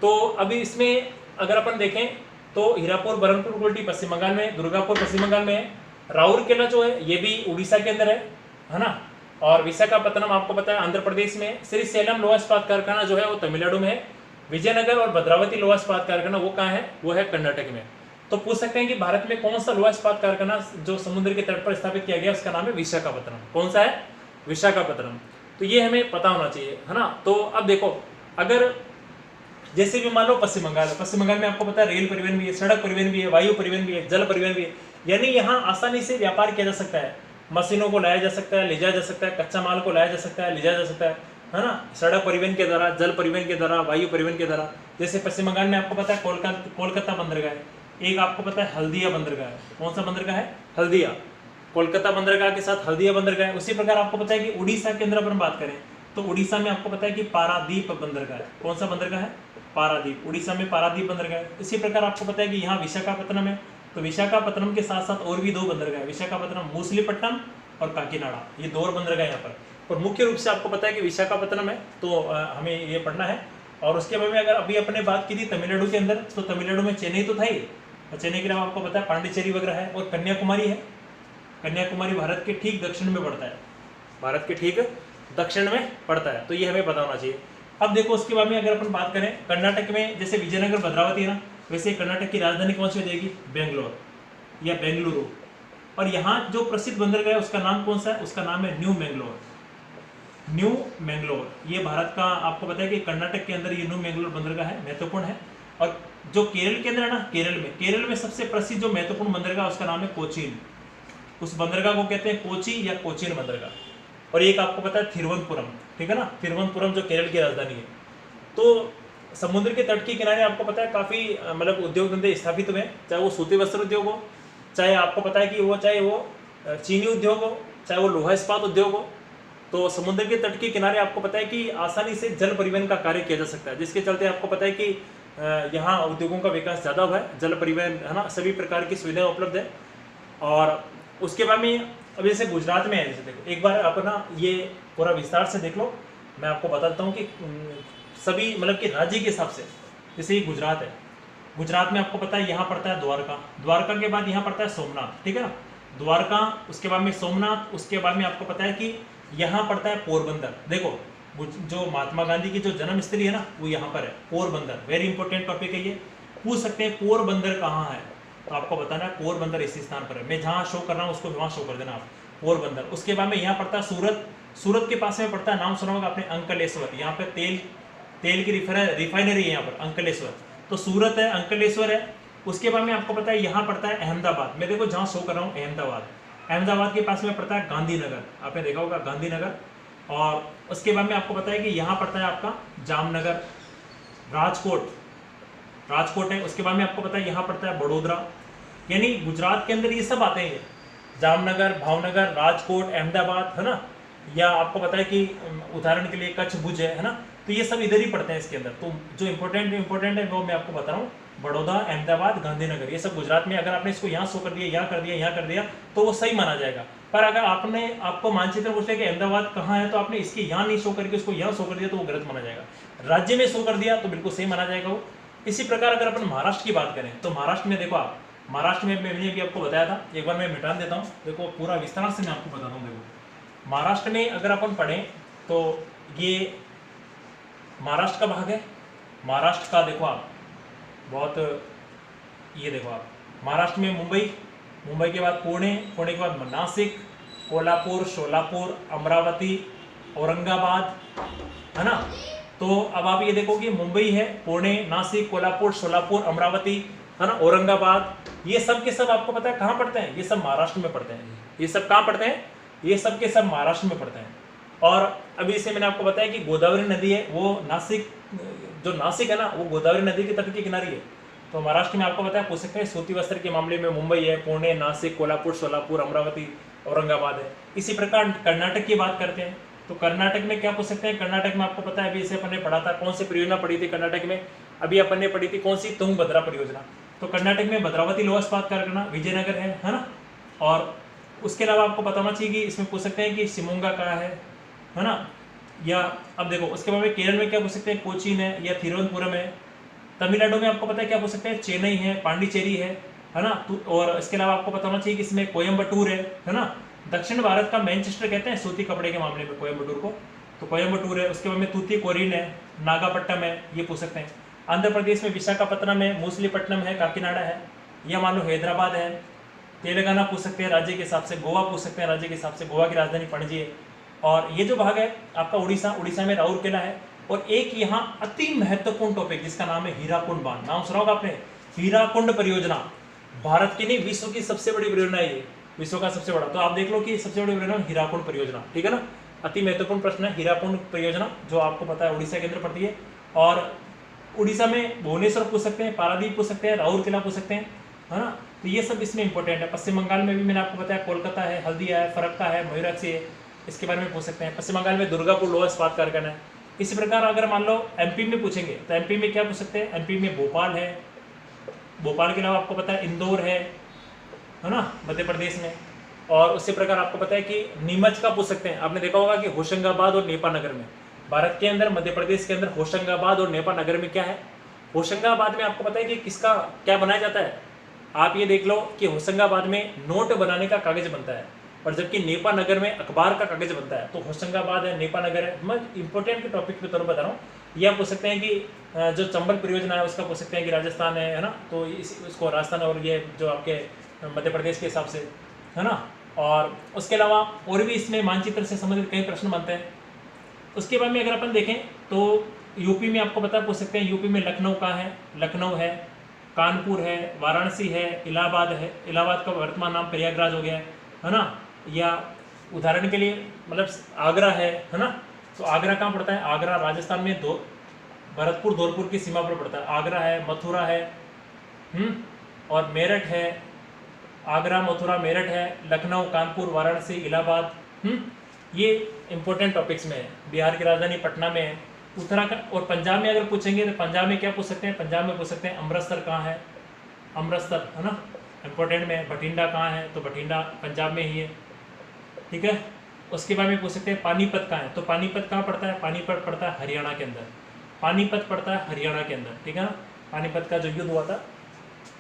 तो अभी इसमें अगर अपन देखें तो हीरापुर बरनपुर गुलटी पश्चिम बंगाल में, दुर्गापुर पश्चिम बंगाल में है, राउरकेला जो है ये भी उड़ीसा के अंदर है ना, और विशाखापत्तनम आपको पता है आंध्र प्रदेश में, श्रीशैलम लोहा इस्पात कारखाना जो है वो तमिलनाडु में है, विजयनगर और भद्रावती लोहा इस्पात कारखाना वो कहाँ है? वो है कर्नाटक में। तो पूछ सकते हैं कि भारत में कौन सा लोहा इस्पात कारखाना जो समुद्र के तट पर स्थापित किया गया, उसका नाम है विशाखापत्तनम। कौन सा है? विशाखापत्तनम। तो ये हमें पता होना चाहिए, है ना। तो अब देखो, अगर जैसे भी मान लो पश्चिम बंगाल है, पश्चिम बंगाल में आपको पता है रेल परिवहन भी है, सड़क परिवहन भी है, वायु परिवहन भी है, जल परिवहन भी है, यानी यहाँ आसानी से व्यापार किया जा सकता है, मशीनों को लाया जा सकता है, ले जाया जा सकता है, कच्चा माल को लाया जा सकता है, ले जाया जा सकता है ना, सड़क परिवहन के द्वारा, जल परिवहन के द्वारा, वायु परिवहन के द्वारा। जैसे पश्चिम बंगाल में आपको पता है कोलकाता बंदरगाह है, एक आपको पता है हल्दिया बंदरगाह है। कौन सा बंदरगाह है? हल्दिया। कोलकाता बंदरगाह के साथ हल्दिया बंदरगाह है। उसी प्रकार आपको पता है कि उड़ीसा के अंदर अपन बात करें तो उड़ीसा में आपको पता है कि पारादीप बंदरगाह है। कौन सा बंदरगाह है? पारादीप। उड़ीसा में पारादीप बंदरगाह है। इसी प्रकार आपको पता है कि यहाँ विशाखापत्तनम है, तो विशाखापत्तनम के साथ साथ और भी दो बंदरगाह है, विशाखापत्तनम, मूसलीपट्टनम और काकीनाडा, ये दो और बंदरगाह यहाँ पर। और मुख्य रूप से आपको पता है कि विशाखापत्तनम है, तो हमें ये पढ़ना है। और उसके बाद में अगर अभी अपने बात की थी तमिलनाडु के अंदर, तो तमिलनाडु में चेन्नई तो था ही, और चेन्नई के अलावा आपको पता है पांडिचेरी वगैरह है, और कन्याकुमारी है। कन्याकुमारी भारत के ठीक दक्षिण में पड़ता है, भारत के ठीक दक्षिण में पड़ता है, तो ये हमें पता होना चाहिए। अब देखो उसके बाद में अगर अपन बात करें कर्नाटक में, जैसे विजयनगर भद्रावती है ना, वैसे कर्नाटक की राजधानी कौन सी हो जाएगी? बेंगलोर या बेंगलुरु। और यहाँ जो प्रसिद्ध बंदरगाह है उसका नाम कौन सा है? उसका नाम है न्यू मैंगलोर। न्यू मैंगलोर, ये भारत का आपको पता है कि कर्नाटक के अंदर ये न्यू मैंगलोर बंदरगाह है, महत्वपूर्ण है। और जो केरल के अंदर है ना, केरल में सबसे प्रसिद्ध जो महत्वपूर्ण बंदरगाह उसका नाम है कोचीन। उस बंदरगाह को कहते हैं कोची या कोचीन बंदरगाह। और एक आपको पता है तिरुवनंतपुरम, ठीक है ना, तिरुवनंतपुरम जो केरल की राजधानी है। तो समुद्र के तट के किनारे आपको पता है काफ़ी मतलब उद्योग धंधे स्थापित हुए, चाहे वो सूती वस्त्र उद्योग हो, चाहे आपको पता है कि वो चाहे वो चीनी उद्योग हो, चाहे वो लोहा इस्पात उद्योग हो। तो समुद्र के तट के किनारे आपको पता है कि आसानी से जल परिवहन का कार्य किया जा सकता है, जिसके चलते आपको पता है कि यहाँ उद्योगों का विकास ज़्यादा हुआ है, जल परिवहन, है ना, सभी प्रकार की सुविधाएं उपलब्ध है। और उसके बाद में अब जैसे गुजरात में है, जैसे देखो एक बार आप ना ये पूरा विस्तार से देख लो, मैं आपको बताता हूँ कि सभी मतलब कि राज्य के हिसाब से। जैसे ये गुजरात है, गुजरात में आपको पता है यहाँ पड़ता है द्वारका के बाद यहाँ पड़ता है सोमनाथ, ठीक है ना, द्वारका, उसके बाद में सोमनाथ, उसके बाद में आपको पता है कि यहाँ पड़ता है पोरबंदर। देखो जो महात्मा गांधी की जो जन्म स्थली है ना वो यहाँ पर है, पोरबंदर। वेरी इंपॉर्टेंट टॉपिक है ये, पूछ सकते हैं पोरबंदर कहाँ है, तो आपको बताना है पोरबंदर इसी स्थान पर है। मैं जहाँ शो कर रहा हूँ उसको वहाँ शो कर देना आप, पोरबंदर। उसके बाद में यहाँ पड़ता है सूरत के पास में पड़ता है, नाम सुना होगा आपने, अंकलेश्वर। यहाँ पे तेल की रिफाइनरी है यहाँ पर, अंकलेश्वर। तो सूरत है, अंकलेश्वर है। उसके बाद में आपको पता है यहाँ पड़ता है अहमदाबाद। मैं देखो जहाँ शो कर रहा हूँ अहमदाबाद के पास में पड़ता है गांधीनगर, आपने देखा होगा गांधीनगर। और उसके बाद में आपको पता है कि यहाँ पड़ता है आपका जामनगर, राजकोट है। उसके बाद में आपको पता है यहाँ पड़ता है बड़ोदरा। यानी गुजरात के अंदर ये सब आते हैं, जामनगर, भावनगर, राजकोट, अहमदाबाद, है ना, या आपको पता है कि उदाहरण के लिए कच्छ, भुज है ना, तो ये सब इधर ही पड़ते हैं इसके अंदर। तो जो इंपॉर्टेंट है वो मैं आपको बता रहा हूँ, बड़ौदा, अहमदाबाद, गांधीनगर, ये सब गुजरात में। अगर आपने इसको यहाँ शो कर दिया, यहाँ कर दिया, यहाँ कर दिया तो वो सही माना जाएगा। पर अगर आपको मानचित्र पूछे कि अहमदाबाद कहाँ है, तो आपने इसके यहाँ नहीं शो करके उसको यहाँ शो कर दिया तो वो गलत माना जाएगा। राज्य में शो कर दिया तो बिल्कुल सही माना जाएगा वो। इसी प्रकार अगर अपन महाराष्ट्र की बात करें तो महाराष्ट्र में देखो आप, महाराष्ट्र में मैंने भी आपको बताया था, एक बार मैं मिटा देता हूँ, देखो पूरा विस्तार से मैं आपको बताता हूँ। देखो महाराष्ट्र में अगर अपन पढ़ें तो ये महाराष्ट्र का भाग है। महाराष्ट्र का देखो आप बहुत, ये देखो आप महाराष्ट्र में मुंबई के बाद पुणे, पुणे के बाद नासिक, कोल्हापुर, शोलापुर, अमरावती, औरंगाबाद, है ना। तो अब आप ये देखो कि मुंबई है, पुणे, नासिक, कोल्हापुर, शोलापुर, अमरावती, है ना, औरंगाबाद, ये सब के सब आपको पता है कहाँ पड़ते हैं? ये सब महाराष्ट्र में पड़ते हैं। ये सब कहाँ पड़ते हैं? ये सब के सब महाराष्ट्र में पड़ते हैं। और अभी से मैंने आपको बताया कि गोदावरी नदी है, वो नासिक, जो नासिक है ना, वो गोदावरी नदी के तट के किनारे है। तो महाराष्ट्र में आपको पता है, पूछ सकते हैं सूती वस्त्र के मामले में मुंबई है, पुणे, नासिक, कोल्हापुर, सोलापुर, अमरावती, औरंगाबाद है। इसी प्रकार कर्नाटक की बात करते हैं तो कर्नाटक में क्या पूछ सकते हैं? कर्नाटक में आपको पता है, अभी इसे अपन ने पढ़ा था, कौन सी परियोजना पढ़ी थी कर्नाटक में? अभी अपन ने पढ़ी थी कौन सी? तुंगभद्रा परियोजना। तो कर्नाटक में भद्रावती लोहा इस्पात कारखाना, विजयनगर है ना। और उसके अलावा आपको पता होना चाहिए कि इसमें पूछ सकते हैं कि शिमोगा कहाँ है ना। या अब देखो उसके बाद में केरल में क्या पूछ सकते हैं? कोचीन है या थिरुवनंतपुरम है। तमिलनाडु में आपको पता है क्या पूछ सकते हैं? चेन्नई है, पांडिचेरी है ना। और इसके अलावा आपको पता होना चाहिए कि इसमें कोयम्बटूर है ना। दक्षिण भारत का मैनचेस्टर कहते हैं सूती कपड़े के मामले में कोयम्बटूर को, तो कोयम्बटूर है। उसके बाद में तूतीकोरिन है, नागापट्टनम है, ये पूछ सकते हैं। आंध्र प्रदेश में विशाखापट्टनम है, मूसलीपट्टनम है, काकीनाडा है, या मान लो हैदराबाद है। तेलंगाना पूछ सकते हैं राज्य के हिसाब से, गोवा पूछ सकते हैं राज्य के हिसाब से, गोवा की राजधानी पणजी है। और ये जो भाग है आपका उड़ीसा, उड़ीसा में राउरकेला है। और एक यहाँ अति महत्वपूर्ण टॉपिक जिसका नाम है हीराकुंड बांध, नाम सुना होगा आपने, हीराकुंड परियोजना। भारत की नहीं, विश्व की सबसे बड़ी परियोजना है ये, विश्व का सबसे बड़ा। तो आप देख लो कि सबसे बड़ी परियोजना हीराकुंड परियोजना, ठीक है ना। अति महत्वपूर्ण प्रश्न है हीराकुंड परियोजना, जो आपको पता है उड़ीसा के अंदर पड़ती है। और उड़ीसा में भुवनेश्वर पूछ सकते हैं, पारादीप पूछ सकते हैं, राउरकेला पूछ सकते हैं, है ना। तो ये सब इसमें इंपॉर्टेंट है। पश्चिम बंगाल में भी मैंने आपको बताया कोलकाता है, हल्दिया है, फरक्का है, मयूराक्षी है, इसके बारे में पूछ सकते हैं। पश्चिम बंगाल में दुर्गापुर लोहा इस्पात कारखाना है। इसी प्रकार अगर मान लो एमपी में पूछेंगे तो एमपी में क्या पूछ सकते हैं? एमपी में भोपाल है, भोपाल के अलावा आपको पता है इंदौर है ना, मध्य प्रदेश में। और उसी प्रकार आपको पता है कि नीमच का पूछ सकते हैं। आपने देखा होगा कि होशंगाबाद और नेपानगर में, भारत के अंदर मध्य प्रदेश के अंदर होशंगाबाद और नेपानगर में क्या है? होशंगाबाद में आपको पता है कि किसका क्या बनाया जाता है? आप ये देख लो कि होशंगाबाद में नोट बनाने का कागज बनता है, और जबकि नेपानगर में अखबार का कागज बनता है। तो होशंगाबाद है, नेपानगर है। मैं इंपॉर्टेंट के टॉपिक पे तुरंत बता रहा हूँ। ये आप पूछ सकते हैं कि जो चंबल परियोजना है उसका पूछ सकते हैं कि राजस्थान है ना, तो इसको राजस्थान, और ये जो आपके मध्य प्रदेश के हिसाब से, है ना। और उसके अलावा और भी इसमें मानचित्र से संबंधित कई प्रश्न बनते हैं। उसके बाद में अगर अपन देखें तो यूपी में आपको पता पूछ सकते हैं, यूपी में लखनऊ कहाँ है? लखनऊ है, कानपुर है, वाराणसी है, इलाहाबाद है। इलाहाबाद का वर्तमान नाम प्रयागराज हो गया है ना। या उदाहरण के लिए मतलब आगरा है ना। तो आगरा कहाँ पड़ता है? आगरा राजस्थान में भरतपुर धौलपुर की सीमा पर पड़ता है। आगरा है, मथुरा है, और मेरठ है। आगरा, मथुरा, मेरठ है, लखनऊ, कानपुर, वाराणसी, इलाहाबाद, ये इंपॉर्टेंट टॉपिक्स में है। बिहार की राजधानी पटना में है। उत्तराखंड और पंजाब में अगर पूछेंगे तो पंजाब में क्या पूछ सकते हैं? पंजाब में पूछ सकते हैं अमृतसर कहाँ है? अमृतसर, है ना, इंपॉर्टेंट में। बठिंडा कहाँ है? तो बठिंडा पंजाब में ही है, ठीक है। उसके बाद में पूछ सकते हैं पानीपत कहाँ है? तो पानीपत कहाँ पड़ता है? पानीपत पड़ता है हरियाणा के अंदर। पानीपत पड़ता है हरियाणा के अंदर, ठीक है ना। पानीपत का जो युद्ध हुआ था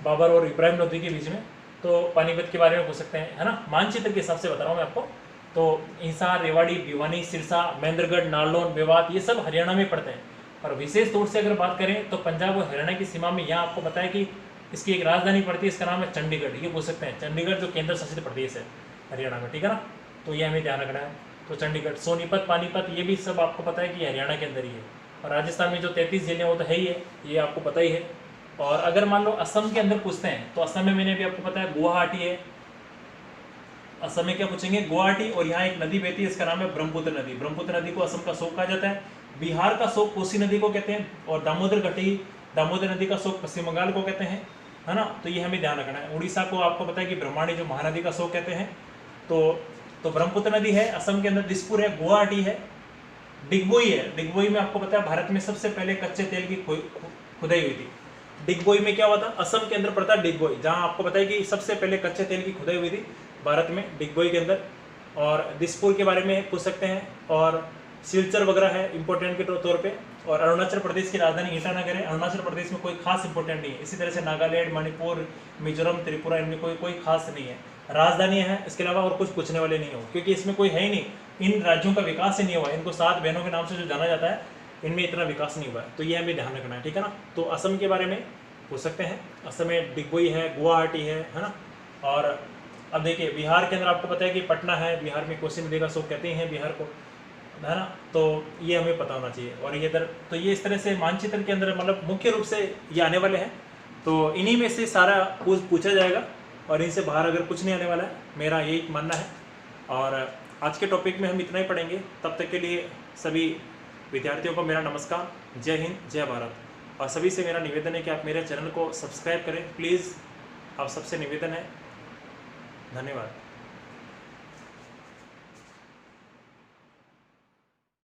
बाबर और इब्राहिम लोधी के बीच में, तो पानीपत के बारे में पूछ सकते हैं, है ना। मानचित्र के हिसाब से बता रहा हूँ मैं आपको। तो हिसार, रेवाड़ी, भिवानी, सिरसा, महेंद्रगढ़, नारनौल, मेवात, ये सब हरियाणा में पड़ते हैं। और विशेष तौर से अगर बात करें तो पंजाब और हरियाणा की सीमा में यहाँ आपको पता है कि इसकी एक राजधानी पड़ती है, इसका नाम है चंडीगढ़। ये पूछ सकते हैं, चंडीगढ़ जो केंद्र शासित प्रदेश है हरियाणा में, ठीक है ना। तो ये हमें ध्यान रखना है। तो चंडीगढ़, सोनीपत, पानीपत, ये भी सब आपको पता है कि हरियाणा के अंदर ही है। और राजस्थान में जो 33 जिले हैं वो तो है ही है, ये आपको पता ही है। और अगर मान लो असम के अंदर पूछते हैं तो असम में मैंने भी आपको पता है गुवाहाटी है। असम में क्या पूछेंगे? गुवाहाटी। और यहाँ एक नदी बहती है, इसका नाम है ब्रह्मपुत्र नदी। ब्रह्मपुत्र नदी को असम का शोक कहा जाता है। बिहार का शोक कोसी नदी को कहते हैं। और दामोदर नदी का शोक पश्चिम बंगाल को कहते हैं, है ना। तो ये हमें ध्यान रखना है। उड़ीसा को आपको पता है कि ब्रह्मणी जो महानदी का शोक कहते हैं। तो ब्रह्मपुत्र नदी है असम के अंदर, दिसपुर है, गुवाहाटी है, डिगबोई है। डिगबोई में आपको पता है भारत में सबसे पहले कच्चे तेल की खुदाई हुई थी। डिगबोई में क्या हुआ था? असम के अंदर पड़ता है डिगबोई, जहाँ आपको पता है कि सबसे पहले कच्चे तेल की खुदाई हुई थी भारत में, डिगबोई के अंदर। और दिसपुर के बारे में पूछ सकते हैं। और सिलचर वगैरह है इंपॉर्टेंट के तौर पे। और अरुणाचल प्रदेश की राजधानी ईटानगर है। अरुणाचल प्रदेश में कोई खास इंपॉर्टेंट नहीं है। इसी तरह से नागालैंड, मणिपुर, मिजोरम, त्रिपुरा, इनमें कोई खास नहीं है। राजधानी है, इसके अलावा और कुछ पूछने वाले नहीं हो, क्योंकि इसमें कोई है ही नहीं। इन राज्यों का विकास ही नहीं हुआ। इनको 7 बहनों के नाम से जो जाना जाता है, इनमें इतना विकास नहीं हुआ है। तो ये हमें ध्यान रखना है, ठीक है ना। तो असम के बारे में पूछ सकते हैं। असम में डिगबोई है, गुवाहाटी है ना। और अब देखिए बिहार के अंदर आपको पता है कि पटना है, बिहार में कोसी नदी का शोक कहते हैं बिहार को, है ना। तो ये हमें पता होना चाहिए। और ये इधर तो ये इस तरह से मानचित्र के अंदर मतलब मुख्य रूप से ये आने वाले हैं, तो इन्हीं में से सारा पूछा जाएगा और इनसे बाहर अगर कुछ नहीं आने वाला है, मेरा यही मानना है। और आज के टॉपिक में हम इतना ही पढ़ेंगे। तब तक के लिए सभी विद्यार्थियों को मेरा नमस्कार, जय हिंद, जय भारत। और सभी से मेरा निवेदन है कि आप मेरे चैनल को सब्सक्राइब करें प्लीज़, आप सबसे निवेदन है। धन्यवाद।